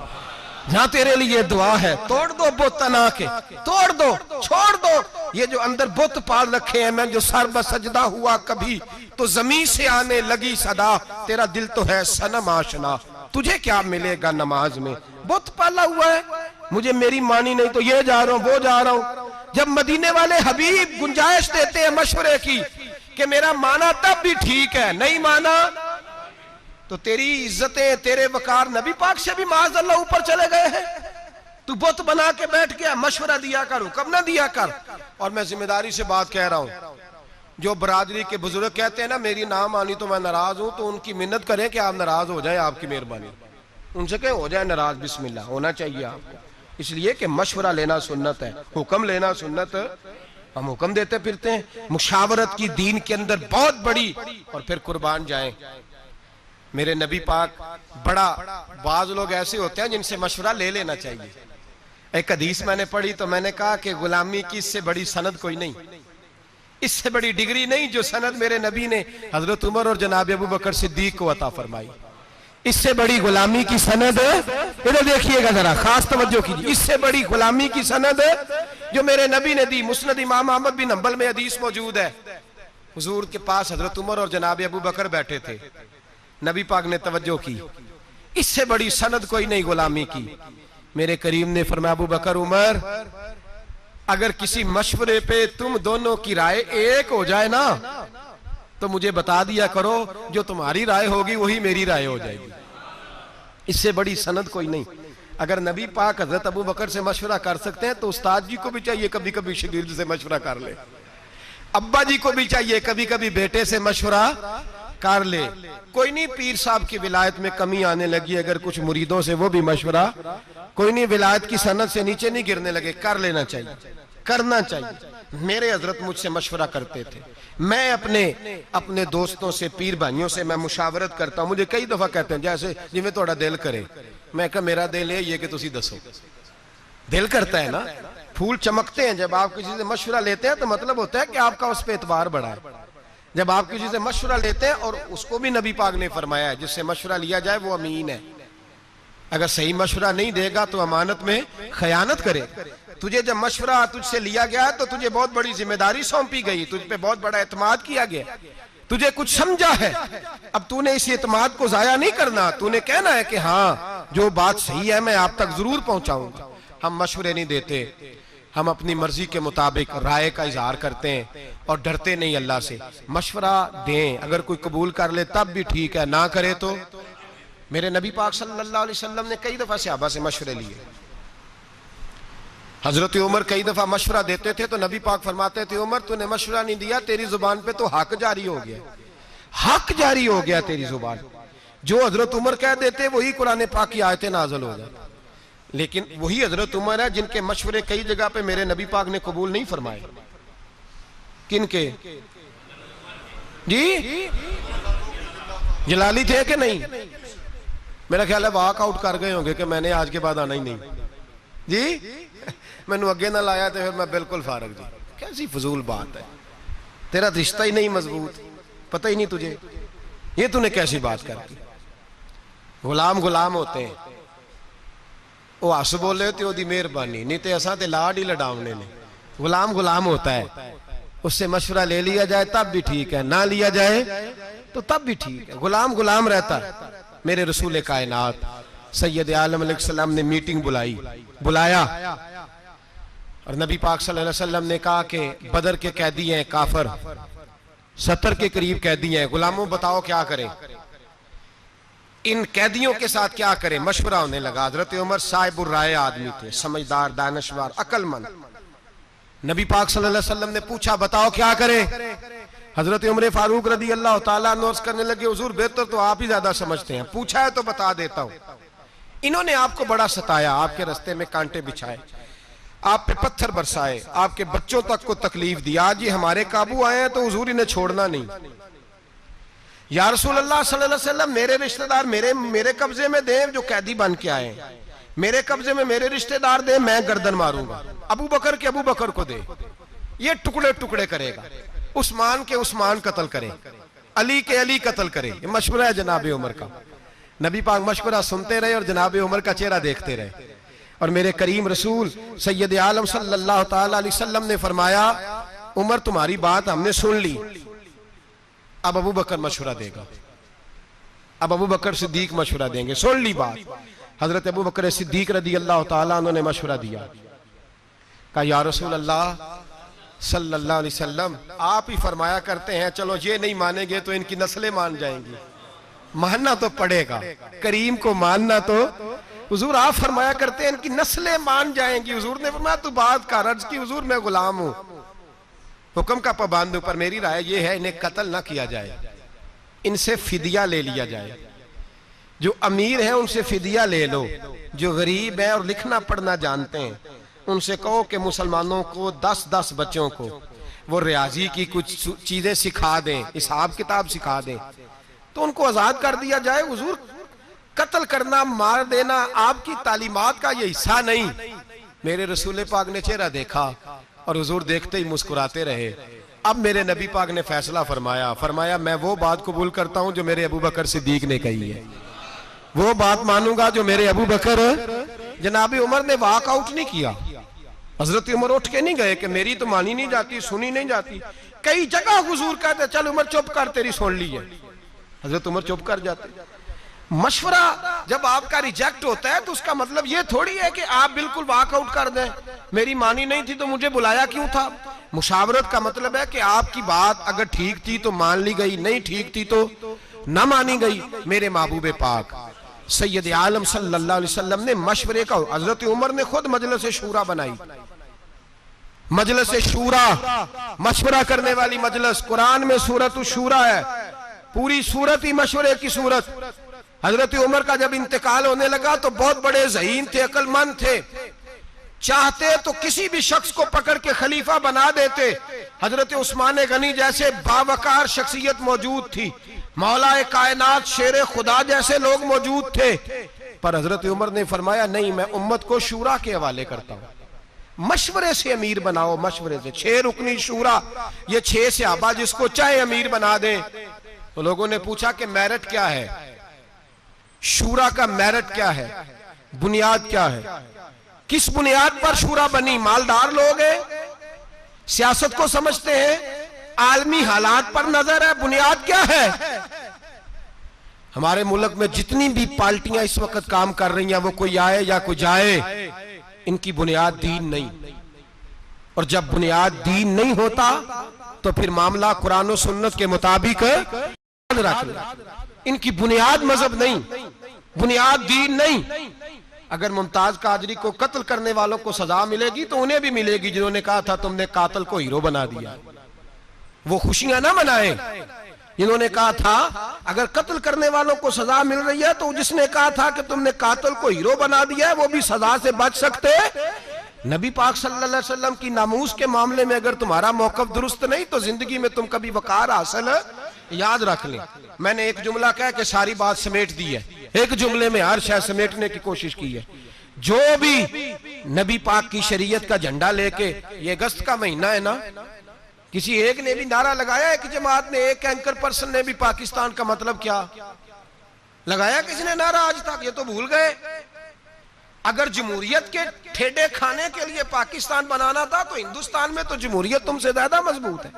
جہاں تیرے لیے دعا ہے. توڑ دو بت انا کے، توڑ دو، چھوڑ دو. یہ جو اندر بت پال رکھے ہیں، میں جو سر بسجدہ ہوا کبھی تو زمین سے آنے لگی صدا، تیرا دل تو ہے صنم آشنا، تجھے کیا ملے گا نماز میں. بت پالا ہوا ہے، مجھے میری مانی نہیں تو یہ جا رہا ہوں وہ جا رہا ہوں. جب مدینے والے حبیب گنجائش دیتے ہیں مشورے کی کہ میرا مانا تب بھی ٹھیک ہے، نہیں مانا تو تیری عزتیں، تیرے وقار نبی پاک سے بھی معاذ اللہ اوپر چلے گئے ہیں. تو بت بنا کے بیٹھ گیا، مشورہ دیا کر، حکم نہ دیا کر. اور میں ذمہ داری سے بات کہہ رہا ہوں، جو برادری کے بزرگ کہتے ہیں نا میری نہ مانی تو میں ناراض ہوں، تو ان کی منت کریں کہ آپ ناراض ہو جائیں، آپ کی مہربانی. ان سے کہیں ہو جائے ناراض، بسم اللہ ہونا چاہیے آپ کو. اس لیے کہ مشورہ لینا سنت ہے، حکم لینا سنت. ہم حکم دیتے پھرتے ہیں. مشاورت کی دین کے اندر بہت بڑی. اور پھر قربان جائیں میرے نبی پاک، بڑا بعض لوگ ایسے ہوتے ہیں جن سے مشورہ لے لینا چاہیے. ایک حدیث میں نے پڑھی تو میں نے کہا کہ غلامی کی اس سے بڑی سند کوئی نہیں، اس سے بڑی ڈگری نہیں جو سند میرے نبی نے حضرت عمر اور جناب ابو بکر صدیق کو عطا فرمائی. اس سے بڑی غلامی کی سند ہے، ادھر دیکھیے گا ذرا خاص توجہ کیجیے، اس سے بڑی غلامی کی سند ہے جو میرے نبی نے دی. مسند امام احمد بن حنبل میں حدیث موجود ہے. حضور کے پاس حضرت عمر اور جناب ابو بکر بیٹھے تھے. نبی پاک نے توجہ کی، اس سے بڑی سند کوئی نہیں غلامی کی. میرے کریم نے فرمایا ابو بکر عمر اگر کسی مشورے پہ تم دونوں کی رائے ایک ہو جائے نا تو مجھے بتا دیا کرو، جو تمہاری رائے ہوگی وہی میری رائے ہو جائے گی. اس سے بڑی سند کوئی نہیں. اگر نبی پاک حضرت ابو بکر سے مشورہ کر سکتے ہیں تو استاد جی کو بھی چاہیے کبھی کبھی شاگرد سے مشورہ کر لے، ابا جی کو بھی چاہیے کبھی کبھی بیٹے سے مشورہ کر لے. کوئی نہیں پیر صاحب کی ولایت میں کمی آنے لگی، اگر کچھ مریدوں سے وہ بھی مشورہ، کوئی نہیں ولایت کی سند سے نیچے نہیں گرنے لگے، کر لینا چاہیے، کرنا چاہیے. میرے حضرت مجھ سے مشورہ کرتے تھے، میں اپنے دوستوں سے، پیر بھائیوں سے میں مشاورت کرتا ہوں. مجھے کئی دفعہ کہتے ہیں جیسے جی میں تھوڑا دل کرے. میں کہا میرا دل ہے یہ کہ تسی دسو. دل کرتا ہے نا، پھول چمکتے ہیں. جب آپ کسی سے مشورہ لیتے ہیں تو مطلب ہوتا ہے کہ آپ کا اس پہ اعتبار بڑھا ہے. جب آپ کسی سے مشورہ لیتے ہیں، اور اس کو بھی نبی پاک نے فرمایا ہے جس سے مشورہ لیا جائے وہ امین ہے. اگر صحیح مشورہ نہیں دے گا تو امانت میں خیانت کرے. تجھے جب مشورہ تجھ سے لیا گیا تو تجھے بہت بڑی ذمہ داری سونپی گئی، تجھ پہ بہت بڑا اعتماد کیا گیا، تجھے کچھ سمجھا ہے. اب تو نے اس اعتماد کو ضائع نہیں کرنا. تو نے کہنا ہے کہ ہاں جو بات صحیح ہے میں آپ تک ضرور پہنچاؤں گا. ہم مشورے نہیں دیتے، ہم اپنی مرضی کے مطابق رائے کا اظہار کرتے ہیں اور ڈرتے نہیں اللہ سے. مشورہ دیں، اگر کوئی قبول کر لے تب بھی ٹھیک ہے، نہ کرے تو. میرے نبی پاک صلی اللہ علیہ وسلم نے کئی دفعہ صحابہ سے مشورے لیے. حضرت عمر کئی دفعہ مشورہ دیتے تھے تو نبی پاک فرماتے تھے عمر تو نے مشورہ نہیں دیا، تیری زبان پہ تو حق جاری ہو گیا. حق جاری ہو گیا تیری زبان. جو حضرت عمر کہہ دیتے وہی قرآن پاک کی آیتیں نازل ہو جاتی. لیکن وہی حضرت عمر ہے جن کے مشورے کئی جگہ پہ میرے نبی پاک نے قبول نہیں فرمائے. کن کے؟ جی جلالی تھے کہ نہیں؟ میرا خیال ہے واک آؤٹ کر گئے ہوں گے کہ میں نے آج کے بعد آنا ہی نہیں. جی میں نے اگے نہ لایا تو پھر میں بالکل فارغ. جی کیسی فضول بات ہے، تیرا رشتہ ہی نہیں مضبوط، پتہ ہی نہیں تجھے، یہ تو نے کیسی بات کر دی. غلام ہوتے ہیں، وہ ہس بولے تے وہ دی مہربانی نہیں تے اساں تے لاڈ ہی لڈاونے نے. غلام ہوتا ہے، اس سے مشورہ لے لیا جائے تب بھی ٹھیک ہے، نہ لیا جائے تو تب بھی ٹھیک ہے. غلام رہتا ہے. میرے رسول کائنات سید عالم علیہ السلام نے میٹنگ بلایا اور نبی پاک صلی اللہ علیہ وسلم نے کہا کہ بدر کے قیدی ہیں کافر، 70 کے قریب قیدی ہیں. غلاموں بتاؤ کیا کریں، ان قیدیوں کے ساتھ کیا کریں؟ مشورہ ہونے لگا. حضرت عمر صاحب الرائے آدمی تھے، سمجھدار، دانشور، عقل مند. نبی پاک صلی اللہ علیہ وسلم نے پوچھا بتاؤ کیا کریں؟ حضرت عمر فاروق رضی اللہ تعالیٰ عنہ عرض کرنے لگے حضور بہتر تو آپ ہی زیادہ سمجھتے ہیں، پوچھا ہے تو بتا دیتا ہوں. انہوں نے آپ کو بڑا ستایا، آپ کے رستے میں کانٹے بچھائے، آپ پہ پتھر برسائے، آپ کے بچوں تک کو تکلیف دیا. آج یہ ہمارے قابو آئے ہیں تو حضور انہیں چھوڑنا نہیں. یا رسول اللہ صلی اللہ علیہ وسلم میرے رشتہ دار میرے قبضے میں دیں، جو قیدی بن کے آئے ہیں میرے قبضے میں میرے رشتہ دار دیں، میں گردن ماروں گا. ابو بکر کو دے، یہ ٹکڑے کرے گا. عثمان کے عثمان قتل کرے، علی کے علی قتل کرے. یہ مشورہ ہے جناب عمر کا. نبی پاک مشورہ سنتے رہے اور جناب عمر کا چہرہ دیکھتے رہے. اور میرے کریم رسول سید عالم صلی اللہ تعالی علیہ وسلم نے فرمایا عمر تمہاری بات ہم نے سن لی، اب ابو بکر مشورہ دے گا، اب ابو بکر صدیق مشورہ دیں گے. سن لی بات. حضرت ابو بکر صدیق رضی اللہ تعالیٰ عنہ نے مشورہ دیا. کہا یا رسول اللہ صلی اللہ علیہ وسلم آپ ہی فرمایا کرتے ہیں چلو یہ نہیں مانیں گے تو ان کی نسلیں مان جائیں گی. ماننا تو پڑے گا، کریم کو ماننا تو. حضور آپ فرمایا کرتے ہیں ان کی نسلیں مان جائیں گی. حضور نے فرمایا تو بات کا عرض کی حضور میں غلام ہوں، حکم کا پابند ہوں، پر میری رائے یہ ہے انہیں قتل نہ کیا جائے، ان سے فدیہ لے لیا جائے. جو امیر ہیں ان سے فدیہ لے لو، جو غریب ہیں اور لکھنا پڑھنا جانتے ہیں ان سے کہو کہ مسلمانوں کو 10 بچوں کو وہ ریاضی کی کچھ چیزیں سکھا دیں، حساب کتاب سکھا دیں تو ان کو آزاد کر دیا جائے. حضور قتل کرنا، مار دینا آپ کی تعلیمات کا یہ حصہ نہیں. میرے رسول پاک نے چہرہ دیکھا اور حضور دیکھتے ہی مسکراتے رہے. اب میرے نبی پاک نے فیصلہ فرمایا میں وہ بات قبول کرتا ہوں جو میرے ابو بکر صدیق نے کہی ہے، وہ بات مانوں گا جو میرے ابو بکر. جناب عمر نے واک آؤٹ نہیں کیا. حضرت عمر اٹھ کے نہیں گئے کہ میری تو مانی نہیں جاتی، سنی نہیں جاتی. کئی جگہ حضور کہتے چل عمر چپ کر، تیری سن لی ہے. حضرت عمر چپ کر جاتے. مشورہ جب آپ کا ریجیکٹ ہوتا ہے تو اس کا مطلب یہ تھوڑی ہے کہ آپ بالکل واک آؤٹ کر دیں. میری مانی نہیں تھی تو مجھے بلایا کیوں تھا؟ مشاورت کا مطلب ہے کہ آپ کی بات اگر ٹھیک تھی تو مان لی گئی، نہیں ٹھیک تھی تو نہ مانی گئی. میرے محبوب پاک سید عالم صلی اللہ علیہ وسلم نے مشورے کا، حضرت عمر نے خود مجلس شورا بنائی. مجلس شورا مشورہ کرنے والی مجلس. قرآن میں سورۃ الشورا ہے، پوری سورت ہی مشورے کی سورت. حضرت عمر کا جب انتقال ہونے لگا تو بہت بڑے ذہین تھے، عقل مند تھے. چاہتے تو کسی بھی شخص کو پکڑ کے خلیفہ بنا دیتے. حضرت عثمان غنی جیسے باوقار شخصیت موجود تھی, مولا کائنات شیر خدا جیسے لوگ موجود تھے, پر حضرت عمر نے فرمایا نہیں, میں امت کو شورا کے حوالے کرتا ہوں, مشورے سے امیر بناؤ, مشورے سے. 6 رکنی شورا, یہ 6 صحابہ جس کو چاہے امیر بنا دیں. تو لوگوں نے پوچھا کہ میرٹ کیا ہے, شورا کا میرٹ کیا ہے, بنیاد کیا ہے, کس بنیاد پر شورا بنی؟ مالدار لوگ ہیں, سیاست کو سمجھتے ہیں, عالمی حالات پر نظر ہے, بنیاد کیا ہے؟ ہمارے ملک میں جتنی بھی پارٹیاں اس وقت کام کر رہی ہیں, وہ کوئی آئے یا کوئی جائے, ان کی بنیاد دین نہیں. اور جب بنیاد دین نہیں ہوتا تو پھر معاملہ قرآن و سنت کے مطابق رکھ لیں. ان کی بنیاد مذہب نہیں, بنیاد دین نہیں. اگر ممتاز قادری کو قتل کرنے والوں کو سزا ملے گی تو انہیں بھی ملے گی جنہوں نے کہا تھا تم نے قاتل کو ہیرو بنا دیا. وہ خوشیاں نہ منائیں. جنہوں نے کہا تھا اگر قتل کرنے والوں کو سزا مل رہی ہے تو جس نے کہا تھا کہ تم نے قاتل کو ہیرو بنا دیا ہے وہ بھی سزا سے بچ سکتے. نبی پاک صلی اللہ علیہ وسلم کی ناموس کے معاملے میں اگر تمہارا موقف درست نہیں تو زندگی میں تم کبھی وقار حاصل یاد رکھ لیں. میں نے ایک جملہ کہا کہ ساری بات سمیٹ دی ہے, ایک جملے میں ہر شے سمیٹنے کی کوشش کی ہے. جو بھی نبی پاک کی شریعت کا جھنڈا لے کے, یہ اگست کا مہینہ ہے نا, کسی ایک نے بھی نعرہ لگایا, ایک جماعت نے, ایک اینکر پرسن نے بھی پاکستان کا مطلب کیا لگایا کسی نے نعرہ آج تک؟ یہ تو بھول گئے. اگر جمہوریت کے ٹھیڈے کھانے کے لیے پاکستان بنانا تھا تو ہندوستان میں تو جمہوریت تم سے زیادہ مضبوط ہے.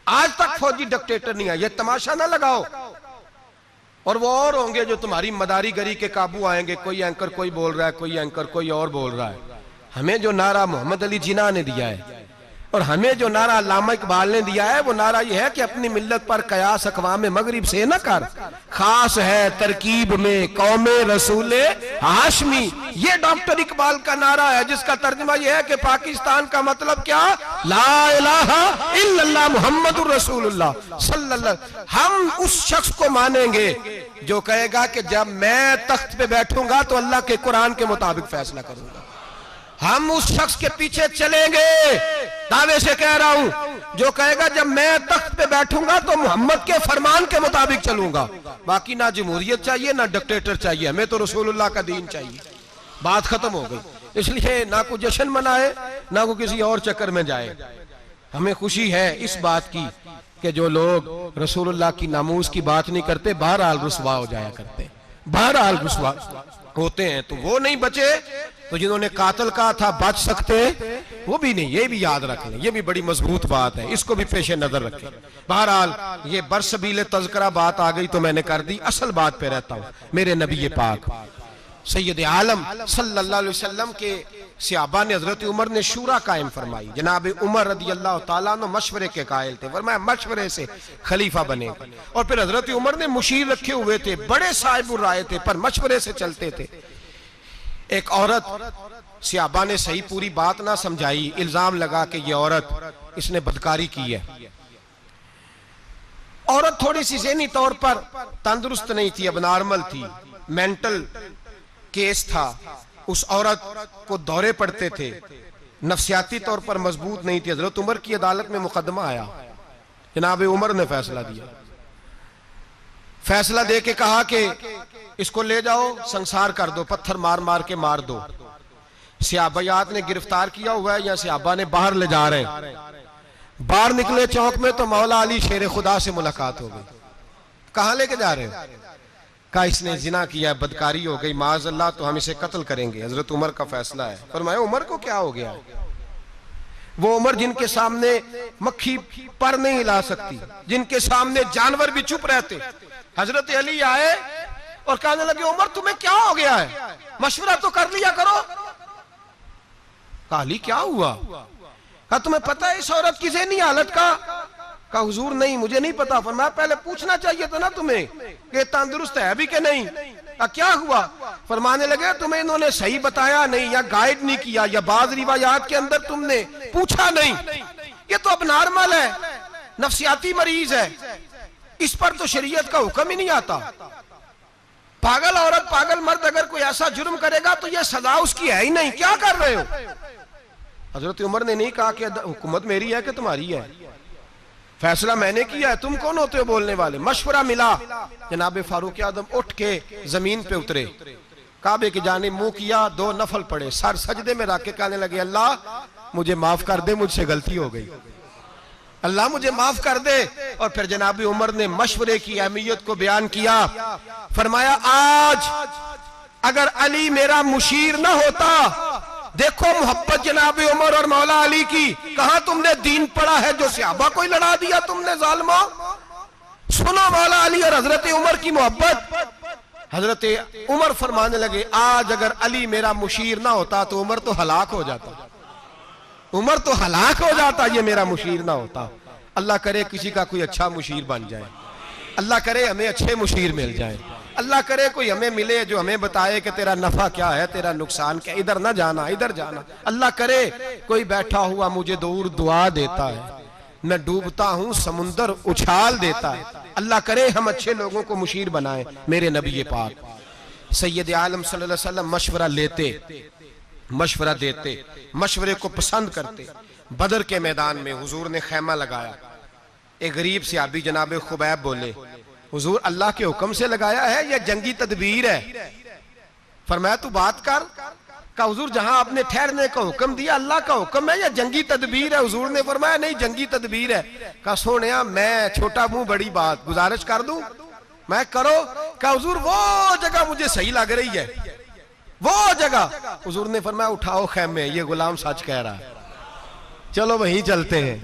آج تک فوجی ڈکٹیٹر نہیں ہے. یہ تماشا نہ لگاؤ. اور وہ اور ہوں گے جو تمہاری مداری گری کے قابو آئیں گے. کوئی اینکر کوئی بول رہا ہے, کوئی اینکر کوئی اور بول رہا ہے. ہمیں جو نعرہ محمد علی جناح نے دیا ہے اور ہمیں جو نعرہ علامہ اقبال نے دیا ہے, وہ نعرہ یہ ہے کہ اپنی ملت پر قیاس اقوام مغرب سے نہ کر, خاص ہے ترکیب میں قوم رسول ہاشمی. یہ ڈاکٹر اقبال کا نعرہ ہے جس کا ترجمہ یہ ہے کہ پاکستان کا مطلب کیا؟ لا الہ الا اللہ محمد الرسول اللہ صلی اللہ. ہم اس شخص کو مانیں گے جو کہے گا کہ جب میں تخت پہ بیٹھوں گا تو اللہ کے قرآن کے مطابق فیصلہ کروں گا. ہم اس شخص کے پیچھے چلیں گے, دعوے سے کہہ رہا ہوں, جو کہے گا جب میں تخت پہ بیٹھوں گا تو محمد کے فرمان کے مطابق چلوں گا. باقی نہ جمہوریت چاہیے نہ ڈکٹیٹر چاہیے, ہمیں تو رسول اللہ کا دین چاہیے. بات ختم ہو گئی. اس لیے نہ کوئی جشن منائے نہ کوئی کسی اور چکر میں جائے. ہمیں خوشی ہے اس بات کی کہ جو لوگ رسول اللہ کی ناموس کی بات نہیں کرتے بہرحال رسوا ہو جایا کرتے ہیں, بہرحال رسوا ہوتے ہیں. تو وہ نہیں بچے تو جنہوں نے قاتل کہا تھا بچ سکتے وہ بھی نہیں. یہ بھی یاد رکھ لیں, یہ بھی بڑی مضبوط بات ہے, اس کو بھی پیش نظر رکھیں. بہرحال یہ برسبیل تذکرہ بات آ گئی تو میں نے کر دی. اصل بات پہ رہتا ہوں. میرے نبی پاک سید عالم صلی اللہ علیہ وسلم کے صحابہ نے, حضرت عمر نے شورا قائم فرمائی. جناب عمر رضی اللہ تعالیٰ عنہ مشورے کے قائل تھے, فرمایا مشورے سے خلیفہ بنے گا. اور پھر حضرت عمر نے مشیر رکھے ہوئے تھے, بڑے صاحب الرائے تھے, پر مشورے سے چلتے تھے. ایک عورت صحابہ نے صحیح پوری بات نہ سمجھائی, الزام لگا کہ یہ عورت اس نے بدکاری کی ہے. عورت تھوڑی سی ذہنی طور پر تندرست نہیں تھی, اب نارمل تھی, مینٹل کیس تھا. اس عورت کو دورے پڑتے تھے, نفسیاتی طور پر مضبوط نہیں تھی. حضرت عمر کی عدالت میں مقدمہ آیا, جناب عمر نے فیصلہ دیا. فیصلہ دے کے کہا کہ اس کو لے جاؤ سنسار کر دو, پتھر مار مار کے مار دو. صحابیات نے گرفتار کیا ہوا ہے یا صحابہ نے باہر لے جا رہے ہیں. باہر نکلے چوک میں تو مولا علی شیر خدا سے ملاقات ہو گئی. کہاں لے کے جا رہے ہیں؟ کہا اس نے زنا کیا ہے, بدکاری ہو گئی, معاذ اللہ, تو ہم اسے قتل کریں گے. حضرت عمر کا فیصلہ ہے. فرمایا عمر کو کیا ہو گیا؟ وہ عمر جن کے سامنے مکھی پر نہیں ہلا سکتی, جن کے سامنے جانور بھی چپ رہتے. حضرت علی آئے اور کہنے لگے عمر تمہیں کیا ہو گیا ہے, مشورہ تو کر لیا کرو. کہا علی کیا ہوا؟ کہا تمہیں پتہ ہے اس عورت کی ذہنی حالت کا؟ کہا حضور نہیں مجھے نہیں پتا. فرمایا پہلے پوچھنا چاہیے تھا نا تمہیں کہ تندرست ہے بھی کہ نہیں. کہا کیا ہوا؟ فرمانے لگے تمہیں انہوں نے صحیح بتایا نہیں, یا گائیڈ نہیں کیا, یا بعض روایات کے اندر تم نے پوچھا نہیں. یہ تو اب نارمل ہے, نفسیاتی مریض ہے, اس پر تو شریعت کا حکم ہی نہیں آتا. پاگل عورت پاگل مرد اگر کوئی ایسا جرم کرے گا تو یہ سزا اس کی ہے ہی نہیں، کیا کر رہے ہو؟ حضرت عمر نے نہیں کہا کہ حکومت میری ہے کہ تمہاری ہے، فیصلہ میں نے کیا ہے، تم کون ہوتے ہو بولنے والے؟ مشورہ ملا، جناب فاروق اعظم اٹھ کے زمین پہ اترے، کعبے کی جانب منہ کیا، 2 نفل پڑے، سر سجدے میں رکھ کے کہنے لگے اللہ مجھے معاف کر دے، مجھ سے غلطی ہو گئی، اللہ مجھے معاف کر دے۔ اور پھر جناب عمر نے مشورے کی اہمیت کو بیان کیا، فرمایا آج اگر علی میرا مشیر نہ ہوتا، دیکھو محبت جناب عمر اور مولا علی کی، کہاں تم نے دین پڑھا ہے جو صحابہ کو ہی لڑا دیا تم نے ظالموں؟ سنو مولا علی اور حضرت عمر کی محبت۔ حضرت عمر فرمانے لگے آج اگر علی میرا مشیر نہ ہوتا تو عمر تو ہلاک ہو جاتا، عمر تو ہلاک ہو جاتا یہ میرا مشیر نہ ہوتا۔ اللہ کرے کسی کا کوئی اچھا مشیر بن جائے، اللہ کرے ہمیں اچھے مشیر مل جائیں، اللہ کرے کوئی ہمیں ملے جو ہمیں بتائے کہ تیرا نفع کیا ہے، تیرا نقصان کیا، ادھر نہ جانا ادھر جانا۔ اللہ کرے کوئی بیٹھا ہوا مجھے دور دعا دیتا ہے، میں ڈوبتا ہوں سمندر اچھال دیتا ہے۔ اللہ کرے ہم اچھے لوگوں کو مشیر بنائیں۔ میرے نبی پاک سید عالم صلی اللہ علیہ وسلم مشورہ لیتے، مشورہ دیتے، مشورے کو پسند کرتے۔ بدر کے میدان میں حضور نے خیمہ لگایا، ایک غریب صحابی جناب خبیب بولے حضور اللہ کے حکم سے لگایا ہے یا جنگی تدبیر ہے؟ فرمایا تو بات کر۔ کہا حضور جہاں آپ نے ٹھہرنے کا حکم دیا اللہ کا حکم ہے یا جنگی تدبیر ہے؟ حضور نے فرمایا نہیں جنگی تدبیر ہے۔ کہا سونیا میں چھوٹا منہ بڑی بات، گزارش کر دوں میں کرو؟ کہا حضور وہ جگہ مجھے صحیح لگ رہی ہے، وہ جگہ۔ حضور نے فرمایا اٹھاؤ خیمے، یہ غلام سچ کہہ رہا ہے، چلو وہیں چلتے ہیں،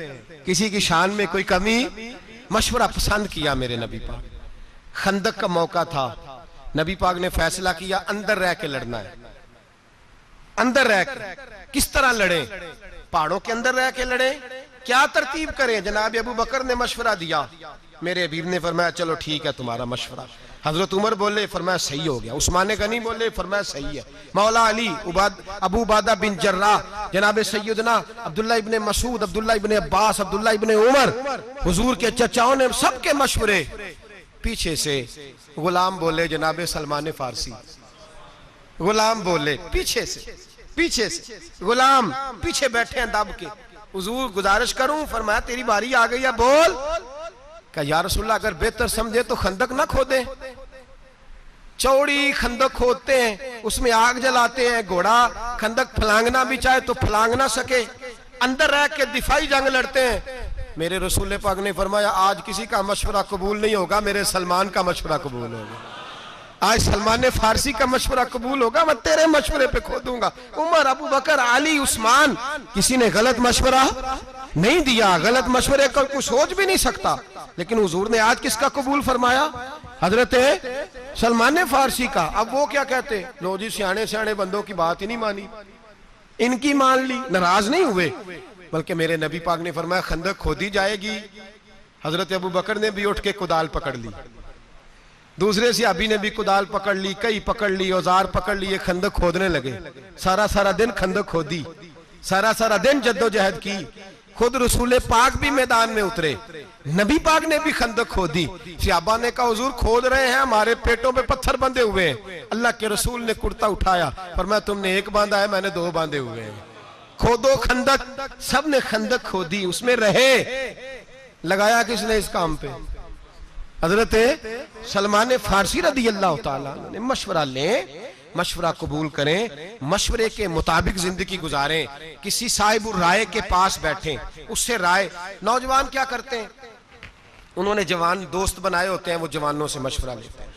کسی کی شان میں کوئی کمی۔ مشورہ پسند کیا میرے نبی پاک۔ خندق کا موقع تھا، نبی پاک نے فیصلہ کیا اندر رہ کے لڑنا ہے، اندر رہ کے۔ کس طرح لڑیں؟ پہاڑوں کے اندر رہ کے لڑیں، کیا ترتیب کریں؟ جناب ابو بکر نے مشورہ دیا، میرے حبیب نے فرمایا چلو ٹھیک ہے تمہارا مشورہ۔ حضرت عمر بولے، فرمایا صحیح ہو گیا۔ عثمان غنی بولے، فرمایا صحیح ہے۔ مولا علی، ابو عبیدہ بن جراح، جناب سیدنا عبداللہ ابن مسعود، عبداللہ ابن عباس، عبداللہ ابن عمر، حضور کے چچاؤں نے سب کے مشورے۔ پیچھے سے غلام بولے، جناب سلمان فارسی غلام بولے، پیچھے سے غلام پیچھے بیٹھے ہیں دب کے۔ حضور گزارش کروں؟ فرمایا تیری باری آ گئی ہے، بول۔ کہ یا رسول اللہ اگر بہتر سمجھے تو خندق نہ کھودیں، چوڑی خندق کھودتے ہیں، اس میں آگ جلاتے ہیں، گھوڑا خندق پھلانگنا بھی چاہے تو پھلانگ نہ سکے، اندر رہ کے دفاعی جنگ لڑتے ہیں۔ میرے رسول پاک نے فرمایا آج کسی کا مشورہ قبول نہیں ہوگا، میرے سلمان کا مشورہ قبول ہوگا، آج سلمان فارسی کا مشورہ قبول ہوگا، میں تیرے مشورے پہ کھودوں گا۔ عمر، ابو بکر، علی، عثمان، کسی نے غلط مشورہ نہیں دیا، غلط مشورے کا کوئی سوچ بھی نہیں سکتا، لیکن حضور نے آج کس کا قبول فرمایا؟ حضرت سلمان فارسی کا۔ اب وہ کیا کہتے؟ لو جی سیانے سیانے بندوں کی بات ہی نہیں مانی، ان کی مان لی، ناراض نہیں ہوئے، بلکہ میرے نبی پاک نے فرمایا خندق کھودی جائے گی۔ حضرت ابو بکر نے بھی اٹھ کے کدال پکڑ لی، دوسرے صحابی نے بھی کدال پکڑ لی، کئی پکڑ لی، اوزار پکڑ لی، خندق کھودنے لگے۔ سارا دن خندق کھودی، سارا دن جدوجہد کی۔ خود رسول پاک بھی میدان میں اترے، نبی پاک نے بھی خندق کھودی۔ صحابہ نے کہا حضور کھود رہے ہیں، ہمارے پیٹوں پہ پتھر بندھے ہوئے ہیں۔ اللہ کے رسول نے کرتا اٹھایا، فرمایا تم نے ایک باندھا ہے، میں نے 2 باندھے ہوئے ہیں، کھودو خندق۔ سب نے خندق کھودی، اس میں رہے۔ لگایا کس نے اس کام پہ؟ حضرت سلمان فارسی رضی اللہ تعالیٰ نے۔ مشورہ لیں، مشورہ قبول کریں، مشورے کے مطابق زندگی گزاریں، کسی صاحب رائے کے پاس بیٹھیں، اس سے رائے۔ نوجوان کیا کرتے ہیں؟ انہوں نے جوان دوست بنائے ہوتے ہیں، وہ جوانوں سے مشورہ لیتے ہیں،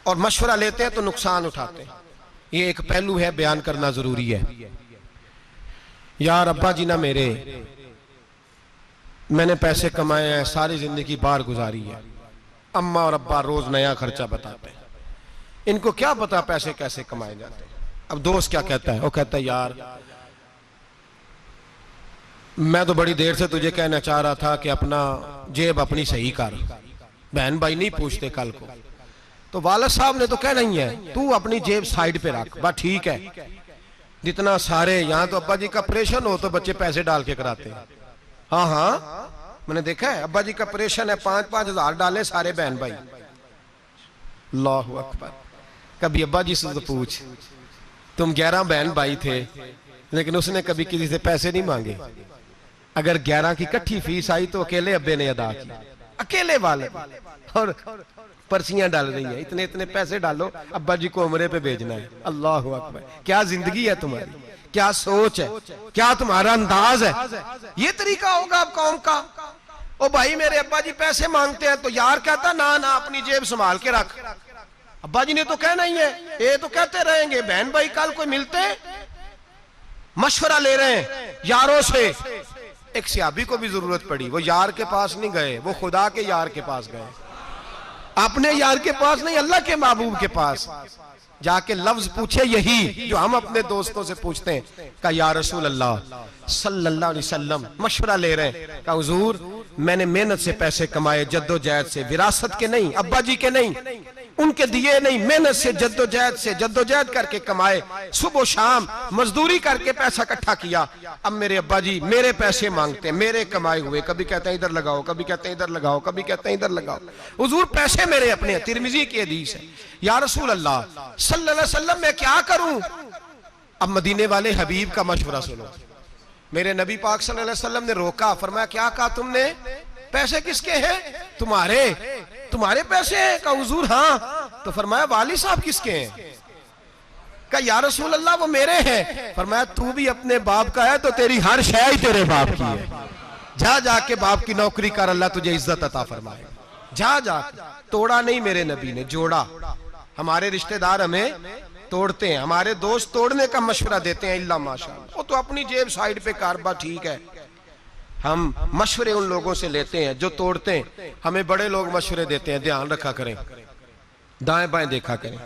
اور مشورہ لیتے ہیں تو نقصان اٹھاتے ہیں۔ یہ ایک پہلو ہے، بیان کرنا ضروری ہے۔ یار ابا جی نہ میرے، میں نے پیسے کمائے ہیں، ساری زندگی باہر گزاری ہے، اماں اور ابا روز نیا خرچہ بتاتے ہیں، ان کو کیا پتا پیسے کیسے کمائے جاتے ہیں۔ اب دوست کیا کہتا ہے؟ وہ کہتا ہے یار میں تو بڑی دیر سے تجھے کہنا چاہ رہا تھا کہ اپنا جیب اپنی صحیح کر، بہن بھائی نہیں پوچھتے کل کو، تو والد صاحب نے تو کہنا ہی ہے تو اپنی جیب سائیڈ پہ رکھ، بات ٹھیک ہے۔ جتنا سارے یہاں تو ابا جی کا آپریشن ہو تو بچے پیسے ڈال کے کراتے ہیں، ہاں میں نے دیکھا ہے، ابا جی کا آپریشن ہے 5-5 ہزار ڈالے سارے بہن بھائی۔ اللہ اکبر۔ کبھی ابا جی سے تو پوچھ، تم 11 بہن بھائی تھے لیکن اس نے کبھی کسی سے پیسے نہیں مانگے، اگر 11 کی کٹھی فیس آئی تو اکیلے ابے نے ادا کی، اکیلے والے، اور پرچیاں ڈال رہی ہیں اتنے اتنے پیسے ڈالو ابا جی کو عمرے پہ بھیجنا ہے۔ اللہ اکبر، کیا زندگی ہے تمہاری، کیا سوچ ہے، کیا تمہارا انداز ہے۔ یہ طریقہ ہوگا اب قوم کا؟ او بھائی میرے ابا جی پیسے مانگتے ہیں تو یار کہتا نا نا اپنی جیب سنبھال کے رکھ، ابا جی نے تو کہنا ہی ہے، یہ تو کہتے رہیں گے۔ بہن بھائی کل کوئی ملتے مشورہ لے رہے ہیں یاروں سے، ایک صحابی کو بھی ضرورت پڑی، وہ یار کے پاس نہیں گئے، وہ خدا کے یار کے پاس گئے، اپنے یار کے پاس نہیں، اللہ کے محبوب کے پاس جا کے لفظ پوچھے یہی جو ہم اپنے دوستوں سے پوچھتے ہیں، کہا یا رسول اللہ صلی اللہ علیہ وسلم، مشورہ لے رہے ہیں، کہا حضور میں نے محنت سے پیسے کمائے، جد و جہد سے، وراثت کے نہیں، ابا جی کے نہیں، ان کے دیے نہیں، محنت سے جد و جہد کر کے کمائے، صبح و شام مزدوری کر کے پیسہ اکٹھا کیا، اب میرے ابا جی میرے پیسے مانگتے ہیں، میرے کمائے ہوئے، کبھی کہتے ہیں ادھر لگاؤ، کبھی کہتے ہیں ادھر لگاؤ، کبھی کہتے ہیں ادھر لگاؤ، حضور پیسے میرے اپنے ہیں، ترمذی کی حدیث ہے۔ یا رسول اللہ صلی اللہ علیہ وسلم میں کیا کروں؟ اب مدینے والے حبیب کا مشورہ سنو، میرے نبی پاک صلی اللہ علیہ وسلم نے روکا، فرمایا کیا کہا تم نے؟ پیسے کس کے ہیں؟ تمہارے پیسے ہیں؟ کہا حضور ہاں، تو فرمایا والی صاحب کس کے ہیں؟ کہا یا رسول اللہ وہ میرے ہیں، فرمایا تو بھی اپنے باپ کا ہے تو تیری ہر شے ہی تیرے باپ کی ہے، جا جا کے باپ کی نوکری کر، اللہ تجھے عزت عطا فرمائے، جا جا۔ توڑا نہیں میرے نبی نے، جوڑا۔ ہمارے رشتہ دار ہمیں توڑتے ہیں، ہمارے دوست توڑنے کا مشورہ دیتے ہیں، اللہ ماشاءاللہ، وہ تو اپنی جیب سائیڈ پہ کاربا ٹھیک ہے، ہم مشورے ان لوگوں سے لیتے ہیں جو توڑتے ہیں، ہمیں بڑے لوگ مشورے دیتے ہیں، دھیان رکھا کریں، دائیں بائیں دیکھا کریں،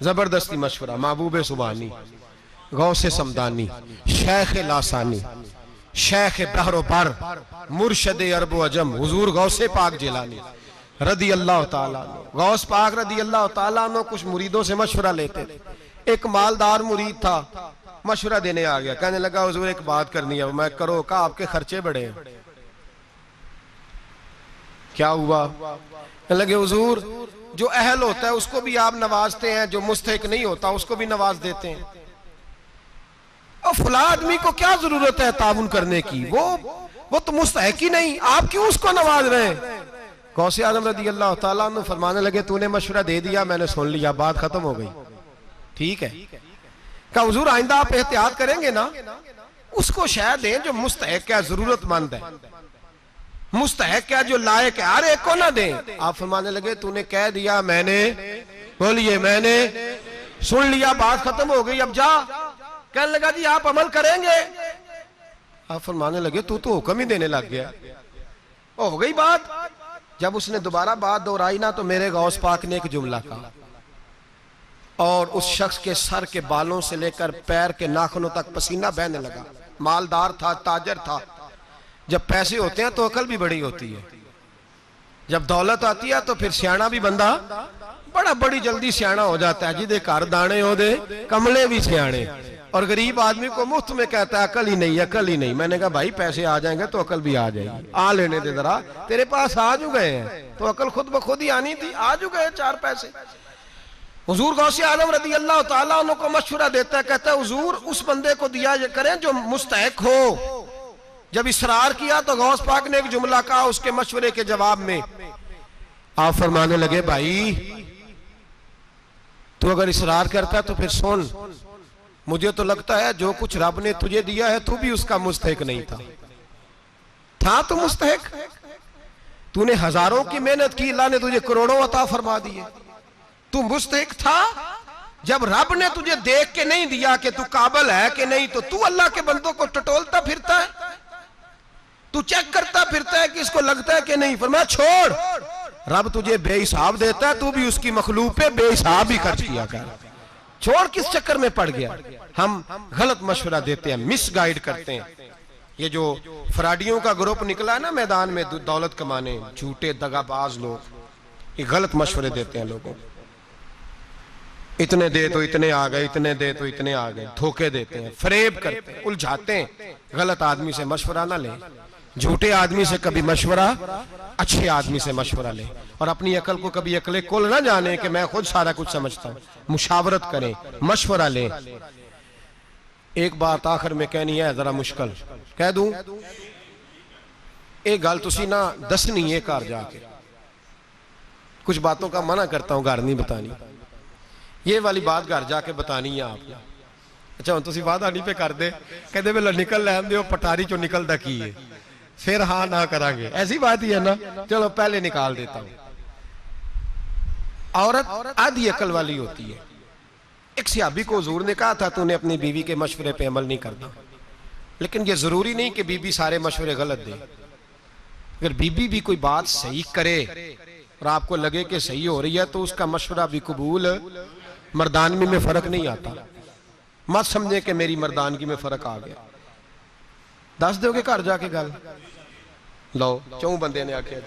زبردستی مشورہ، محبوب سبحانی، غوث سمدانی، شیخ لاسانی، شیخ بحر و بر، مرشد عرب و عجم، حضور غوث پاک جیلانی رضی اللہ تعالیٰ عنہ، غوث پاک رضی اللہ تعالیٰ عنہ کچھ مریدوں سے مشورہ لیتے تھے، ایک مالدار مرید تھا، مشورہ دینے آ گیا، کہنے لگا حضور ایک بات کرنی ہے، میں کرو، کہا آپ کے خرچے بڑے ہیں، کیا ہوا؟ کہنے لگے حضور جو اہل ہوتا ہے اس کو بھی آپ نوازتے ہیں، جو مستحق نہیں ہوتا اس کو بھی نواز دیتے ہیں، اور فلاں آدمی کو کیا ضرورت ہے تعاون کرنے کی، وہ تو مستحق ہی نہیں، آپ کیوں اس کو نواز رہے ہیں؟ غوث اعظم رضی اللہ تعالیٰ عنہ فرمانے لگے تو نے مشورہ دے دیا، میں نے سن لیا، بات ختم ہو گئی، ٹھیک ہے۔ کہا حضور آئندہ آپ احتیاط کریں گے نا، اس کو شاید دیں جو مستحق ہے، ضرورت مند ہے، مستحق ہے، جو لائق ہے، ہر ایک کو نہ دیں۔ آپ فرمانے لگے تو نے کہہ دیا، میں نے بولیے میں نے سن لیا، بات ختم ہو گئی، اب جا۔ کہنے لگا جی آپ عمل کریں گے؟ آپ فرمانے لگے تو حکم ہی دینے لگ گیا، ہو گئی بات۔ جب اس نے دوبارہ بات دہرائی نا تو میرے غوث پاک نے ایک جملہ کہا، اور اس شخص کے سر کے بالوں سے لے کر پیر کے ناخنوں تک پسینہ بہنے لگا، مالدار تھا، تاجر تھا۔ جب پیسے ہوتے ہیں تو عقل بھی بڑی ہوتی ہے، جب دولت آتی ہے تو پھر سیانا بھی بندہ بڑی جلدی سیانا ہو جاتا ہے، جی دے کار دانے ہو دے کملے بھی سیانے، اور غریب آدمی کو مفت میں کہتا ہے عقل ہی نہیں، عقل ہی نہیں۔ میں نے کہا بھائی پیسے آ جائیں گے تو عقل بھی آ جائے گی، آ لینے دے ذرا، تیرے پاس آ جو گئے ہیں تو عقل خود بخود ہی آنی تھی، آ جو گئے 4 پیسے۔ حضور غوث اعظم رضی اللہ تعالیٰ عنہ کو مشورہ دیتا ہے، کہتا ہے حضور اس بندے کو دیا کریں جو مستحق ہو۔ جب اصرار کیا تو غوث پاک نے ایک جملہ کہا اس کے مشورے کے جواب میں، آپ فرمانے لگے بھائی تو اگر اصرار کرتا تو پھر سن، مجھے تو لگتا ہے جو کچھ رب نے تجھے دیا ہے تو بھی اس کا مستحق نہیں تھا تو مستحق، تو نے ہزاروں کی محنت کی، اللہ نے تجھے کروڑوں عطا فرما دیے، تو مستحق تھا۔ جب رب نے تجھے دیکھ کے نہیں دیا کہ تو قابل ہے کہ نہیں، تو اللہ کے بندوں کو ٹٹولتا پھرتا ہے، تو چیک کرتا پھرتا ہے کہ اس کو لگتا ہے کہ نہیں۔ فرمایا چھوڑ، رب تجھے بے حساب دیتا ہے، تو بھی اس کی مخلوق پہ بے حساب ہی خرچ کیا کر، چھوڑ کس چکر میں پڑ گیا۔ ہم غلط مشورہ دیتے ہیں، مس گائیڈ کرتے ہیں۔ یہ جو فراڈیوں کا گروپ نکلا نا میدان میں دولت کمانے، جھوٹے دغا باز لوگ، یہ غلط مشورے دیتے ہیں لوگوں، اتنے دے تو اتنے آ گئے، اتنے دے تو اتنے آ گئے، دھوکے دیتے ہیں، فریب کرتے ہیں، الجھاتے ہیں۔ غلط آدمی سے مشورہ نہ لیں، جھوٹے آدمی سے کبھی مشورہ، اچھے آدمی سے مشورہ لیں، اور اپنی عقل کو کبھی عقل کل نہ جانے کہ میں خود سارا کچھ سمجھتا ہوں، مشاورت کریں، مشورہ لیں۔ ایک بات آخر میں کہنی ہے، ذرا مشکل کہہ دوں، ایک گل تسی نہ دسنی ہے گھر جا کے، کچھ باتوں کا منع کرتا ہوں گھر نہیں بتانی، یہ والی بات گھر جا کے بتانی ہے آپ نے۔ اچھا ہوں تسی وعدہ نہیں پہ کر دے کہتے بے نکل لین دے پٹاری چو نکل دا کی ہے، پھر ہاں نہ کریں گے، ایسی بات ہی ہے نا، چلو پہلے نکال دیتا ہوں۔ عورت آدھی عقل والی ہوتی ہے۔ ایک صحابی کو حضور نے کہا تھا تو نے اپنی بیوی کے مشورے پہ عمل نہیں کرنا، لیکن یہ ضروری نہیں کہ بیوی سارے مشورے غلط دے۔ اگر بیوی بھی کوئی بات صحیح کرے اور آپ کو لگے کہ صحیح ہو رہی ہے تو اس کا مشورہ بھی قبول، مردانگی میں فرق نہیں آتا، مت سمجھیں کہ میری مردانگی میں فرق آ گیا۔ دس دو گے گھر جا کے گل لو، چون بندے نے آکھیا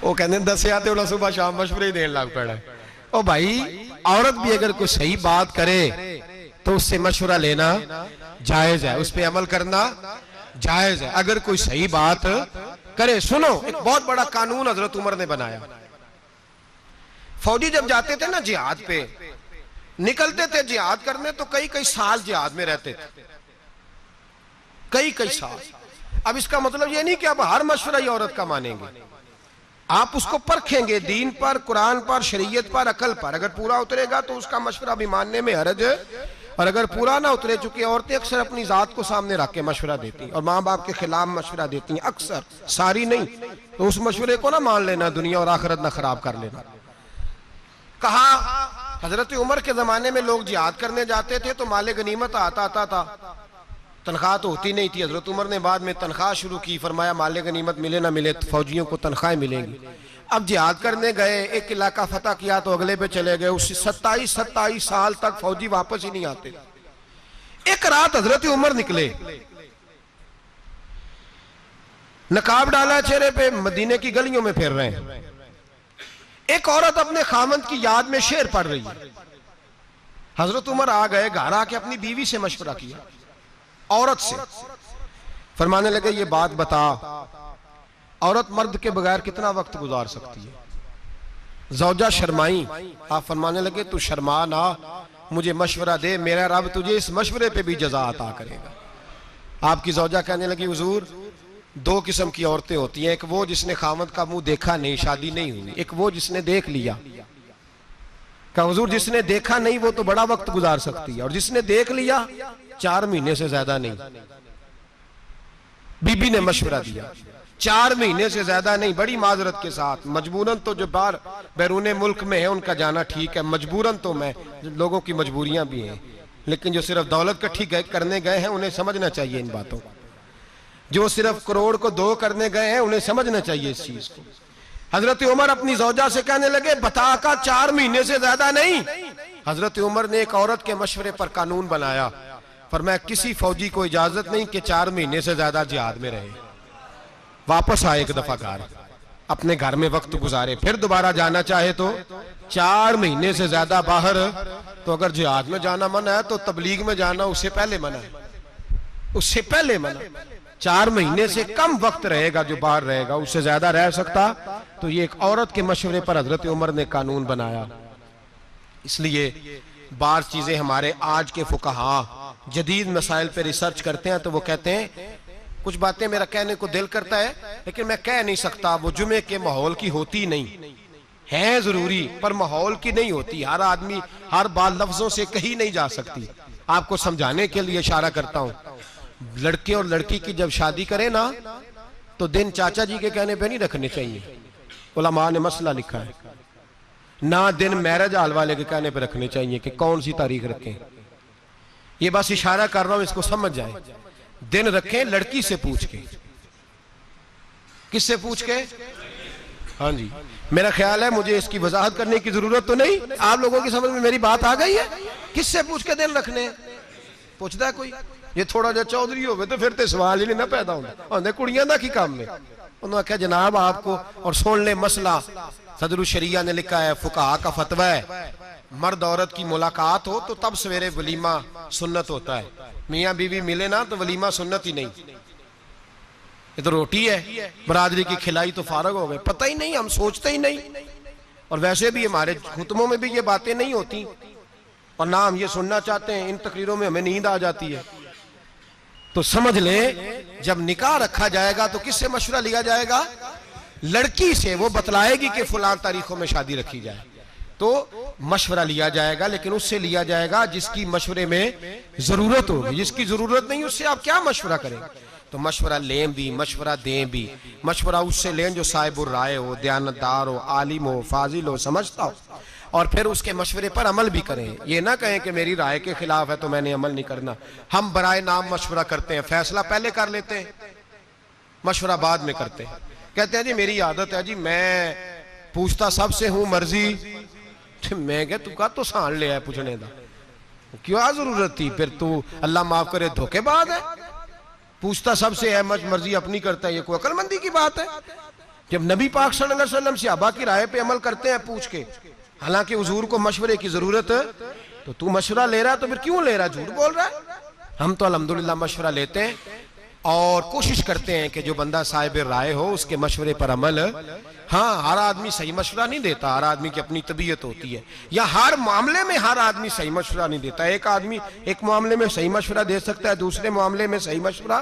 وہ کہنے دسیا تے انہاں صبح شام مشورے ہی دین لگ پڑا ہے۔ او بھائی عورت بھی اگر کوئی صحیح بات کرے تو اس سے مشورہ لینا جائز ہے، اس پہ عمل کرنا جائز ہے اگر کوئی صحیح بات کرے۔ سنو ایک بہت بڑا قانون حضرت عمر نے بنایا۔ فوجی جب جاتے تھے نا جہاد پہ، نکلتے تھے جہاد کرنے تو کئی سال جہاد میں رہتے تھے، کئی سال۔ اب اس کا مطلب یہ نہیں کہ اب ہر مشورہ یہ عورت کا مانیں گے، آپ اس کو پرکھیں گے دین پر، قرآن پر، شریعت پر، عقل پر۔ اگر پورا اترے گا تو اس کا مشورہ بھی ماننے میں حرج ہے، اور اگر پورا نہ اترے، چونکہ عورتیں اکثر اپنی ذات کو سامنے رکھ کے مشورہ دیتی ہیں اور ماں باپ کے خلاف مشورہ دیتی ہیں، اکثر، ساری نہیں، تو اس مشورے کو نہ مان لینا، دنیا اور آخرت نہ خراب کر لینا۔ کہا حضرت عمر کے زمانے میں لوگ جہاد کرنے جاتے تھے تو مال غنیمت آتا تھا، تنخواہ تو ہوتی نہیں تھی۔ حضرت عمر نے بعد میں تنخواہ شروع کی، فرمایا مال غنیمت ملے نہ ملے فوجیوں کو تنخواہیں ملیں گی۔ اب جہاد کرنے گئے، ایک علاقہ فتح کیا تو اگلے پہ چلے گئے، اس 27 سال تک فوجی واپس ہی نہیں آتے۔ ایک رات حضرت عمر نکلے، نقاب ڈالا چہرے پہ، مدینے کی گلیوں میں پھر رہے ہیں۔ ایک عورت اپنے خامند کی یاد میں شعر پڑھ رہی ہے۔ حضرت عمر آ گئے، گھر آ کے اپنی بیوی سے مشورہ کیا، عورت سے، فرمانے لگے یہ بات بتا، عورت مرد کے بغیر کتنا وقت گزار سکتی ہے؟ زوجہ شرمائی، آپ فرمانے لگے تو شرما نہ، مجھے مشورہ دے، میرا رب تجھے اس مشورے پہ بھی جزا عطا کرے گا۔ آپ کی زوجہ کہنے لگی حضور دو قسم کی عورتیں ہوتی ہیں، ایک وہ جس نے خامد کا منہ دیکھا نہیں، شادی نہیں ہوئی، ایک وہ جس نے دیکھ لیا۔ کہا حضور جس نے دیکھا نہیں وہ تو بڑا وقت گزار سکتی ہے، اور جس نے دیکھ لیا 4 مہینے سے زیادہ نہیں۔ بی بی نے مشورہ دیا 4 مہینے سے زیادہ نہیں، بڑی معذرت کے ساتھ، مجبوراً تو جو باہر بیرون ملک میں ہے ان کا جانا ٹھیک ہے، مجبوراً تو میں، لوگوں کی مجبوریاں بھی ہیں، لیکن جو صرف دولت کٹھی کرنے گئے ہیں انہیں سمجھنا چاہیے ان باتوں کو، جو صرف کروڑ کو 2 کرنے گئے ہیں انہیں سمجھنا چاہیے اس چیز کو۔ حضرت عمر اپنی زوجہ سے کہنے لگے بتا کا 4 مہینے سے زیادہ نہیں۔ حضرت عمر نے ایک عورت کے مشورے پر قانون بنایا، فرمایا کسی فوجی کو اجازت نہیں کہ 4 مہینے سے زیادہ جہاد میں رہے، واپس آئے ایک دفعہ گھر، اپنے گھر میں وقت گزارے، پھر دوبارہ جانا چاہے تو 4 مہینے سے زیادہ باہر، تو اگر جہاد میں جانا منع ہے تو تبلیغ میں جانا اس سے پہلے منع ہے، اس سے پہلے منع۔ 4 مہینے سے کم وقت رہے گا جو باہر رہے گا، اس سے زیادہ رہ سکتا، تو یہ ایک عورت کے مشورے پر حضرت عمر نے قانون بنایا۔ اس لیے بعض چیزیں ہمارے آج کے فقہا جدید مسائل پہ ریسرچ کرتے ہیں تو وہ کہتے ہیں کچھ باتیں میرا کہنے کو دل کرتا ہے لیکن میں کہہ نہیں سکتا، وہ جمعے کے ماحول کی ہوتی نہیں ہیں، ضروری پر ماحول کی نہیں ہوتی، ہر آدمی ہر بات لفظوں سے کہی نہیں جا سکتی۔ آپ کو سمجھانے کے لیے اشارہ کرتا ہوں، لڑکے اور لڑکی کی جب شادی کرے نا تو دن چاچا جی کے کہنے پہ نہیں رکھنے چاہیے، علماء نے مسئلہ لکھا ہے، نہ دن میرج ہال والے کے کہنے پہ رکھنے چاہیے کہ کون سی تاریخ رکھیں۔ یہ بس اشارہ کر رہا ہوں، اس کو سمجھ جائیں، دن رکھیں لڑکی سے پوچھ کے۔ کس سے پوچھ کے؟ ہاں جی، میرا خیال ہے مجھے اس کی وضاحت کرنے کی ضرورت تو نہیں، آپ لوگوں کی سمجھ میں میری بات آ گئی ہے؟ کس سے پوچھ کے دن رکھنے؟ پوچھتا ہے کوئی؟ یہ تھوڑا جا چودھری ہوئے تو پھر تے سوال ہی نہیں نہ پیدا ہونا، کڑیاں دا کی کام میں؟ انہوں نے کہا جناب آپ کو، اور سن لیں مسئلہ صدر الشریعہ نے لکھا ہے، فقہا کا فتویٰ ہے، مرد عورت کی ملاقات ہو تو تب سویرے ولیمہ سنت ہوتا ہے، میاں بیوی ملے نا تو ولیمہ سنت ہی نہیں، یہ تو روٹی ہے، برادری کی کھلائی تو فارغ ہو گئے، پتہ ہی نہیں، ہم سوچتے ہی نہیں۔ اور ویسے بھی ہمارے خطبوں میں بھی یہ باتیں نہیں ہوتی، اور نہ ہم یہ سننا چاہتے ہیں، ان تقریروں میں ہمیں نیند آ جاتی ہے۔ تو سمجھ لیں جب نکاح رکھا جائے گا تو کس سے مشورہ لیا جائے گا؟ لڑکی سے، وہ بتلائے گی کہ فلاں تاریخوں میں شادی رکھی جائے، تو مشورہ لیا جائے گا، لیکن اس سے لیا جائے گا جس کی مشورے میں ضرورت ہوگی۔ جس کی ضرورت نہیں اس سے آپ کیا مشورہ کریں؟ تو مشورہ لیں بھی، مشورہ دیں بھی۔ مشورہ اس سے لیں جو صاحب الرائے ہو، دیانتدار ہو، عالم ہو، فاضل ہو، سمجھتا ہو، اور پھر اس کے مشورے پر عمل بھی کریں۔ یہ نہ کہیں کہ میری رائے کے خلاف ہے تو میں نے عمل نہیں کرنا۔ ہم برائے نام مشورہ کرتے ہیں، فیصلہ پہلے کر لیتے ہیں، مشورہ بعد میں کرتے ہیں۔ کہتے ہیں جی میری عادت ہے جی میں پوچھتا سب سے ہوں، مرضی میں کہ تو کا تو سان لیا ہے پوچھنے دا، کیا ضرورت تھی؟ پھر تو اللہ معاف کرے دھوکے بعد ہے، پوچھتا سب سے ہے، مرضی اپنی کرتا ہے، یہ کوئی عقل مندی کی بات ہے؟ جب نبی پاک صلی اللہ علیہ وسلم صحابہ کی رائے پہ عمل کرتے ہیں پوچھ کے، حالانکہ حضور کو مشورے کی ضرورت ہے، تو مشورہ لے رہا ہے تو پھر کیوں لے رہا ہے؟ جھوٹ بول رہا ہے۔ ہم تو الحمدللہ مشورہ لیتے ہیں اور کوشش کرتے ہیں کہ جو بندہ صاحب رائے ہو اس کے مشورے پر عمل۔ ہاں، ہر آدمی صحیح مشورہ نہیں دیتا، ہر آدمی کی اپنی طبیعت ہوتی ہے، یا ہر معاملے میں ہر آدمی صحیح مشورہ نہیں دیتا۔ ایک آدمی ایک معاملے میں صحیح مشورہ دے سکتا ہے، دوسرے معاملے میں صحیح مشورہ،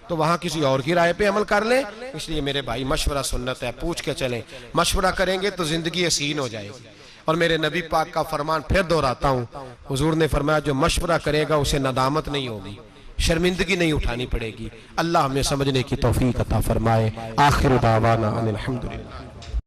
تو وہاں کسی اور کی رائے پہ عمل کر لیں۔ اس لیے میرے بھائی مشورہ سنت ہے، پوچھ کے چلیں، مشورہ کریں گے تو زندگی حسین ہو جائے گی۔ اور میرے نبی پاک کا فرمان پھر دہراتا ہوں، حضور نے فرمایا جو مشورہ کرے گا اسے ندامت نہیں ہوگی، شرمندگی نہیں اٹھانی پڑے گی۔ اللہ ہمیں سمجھنے کی توفیق عطا فرمائے۔ آخر دعوانا ان الحمدللہ۔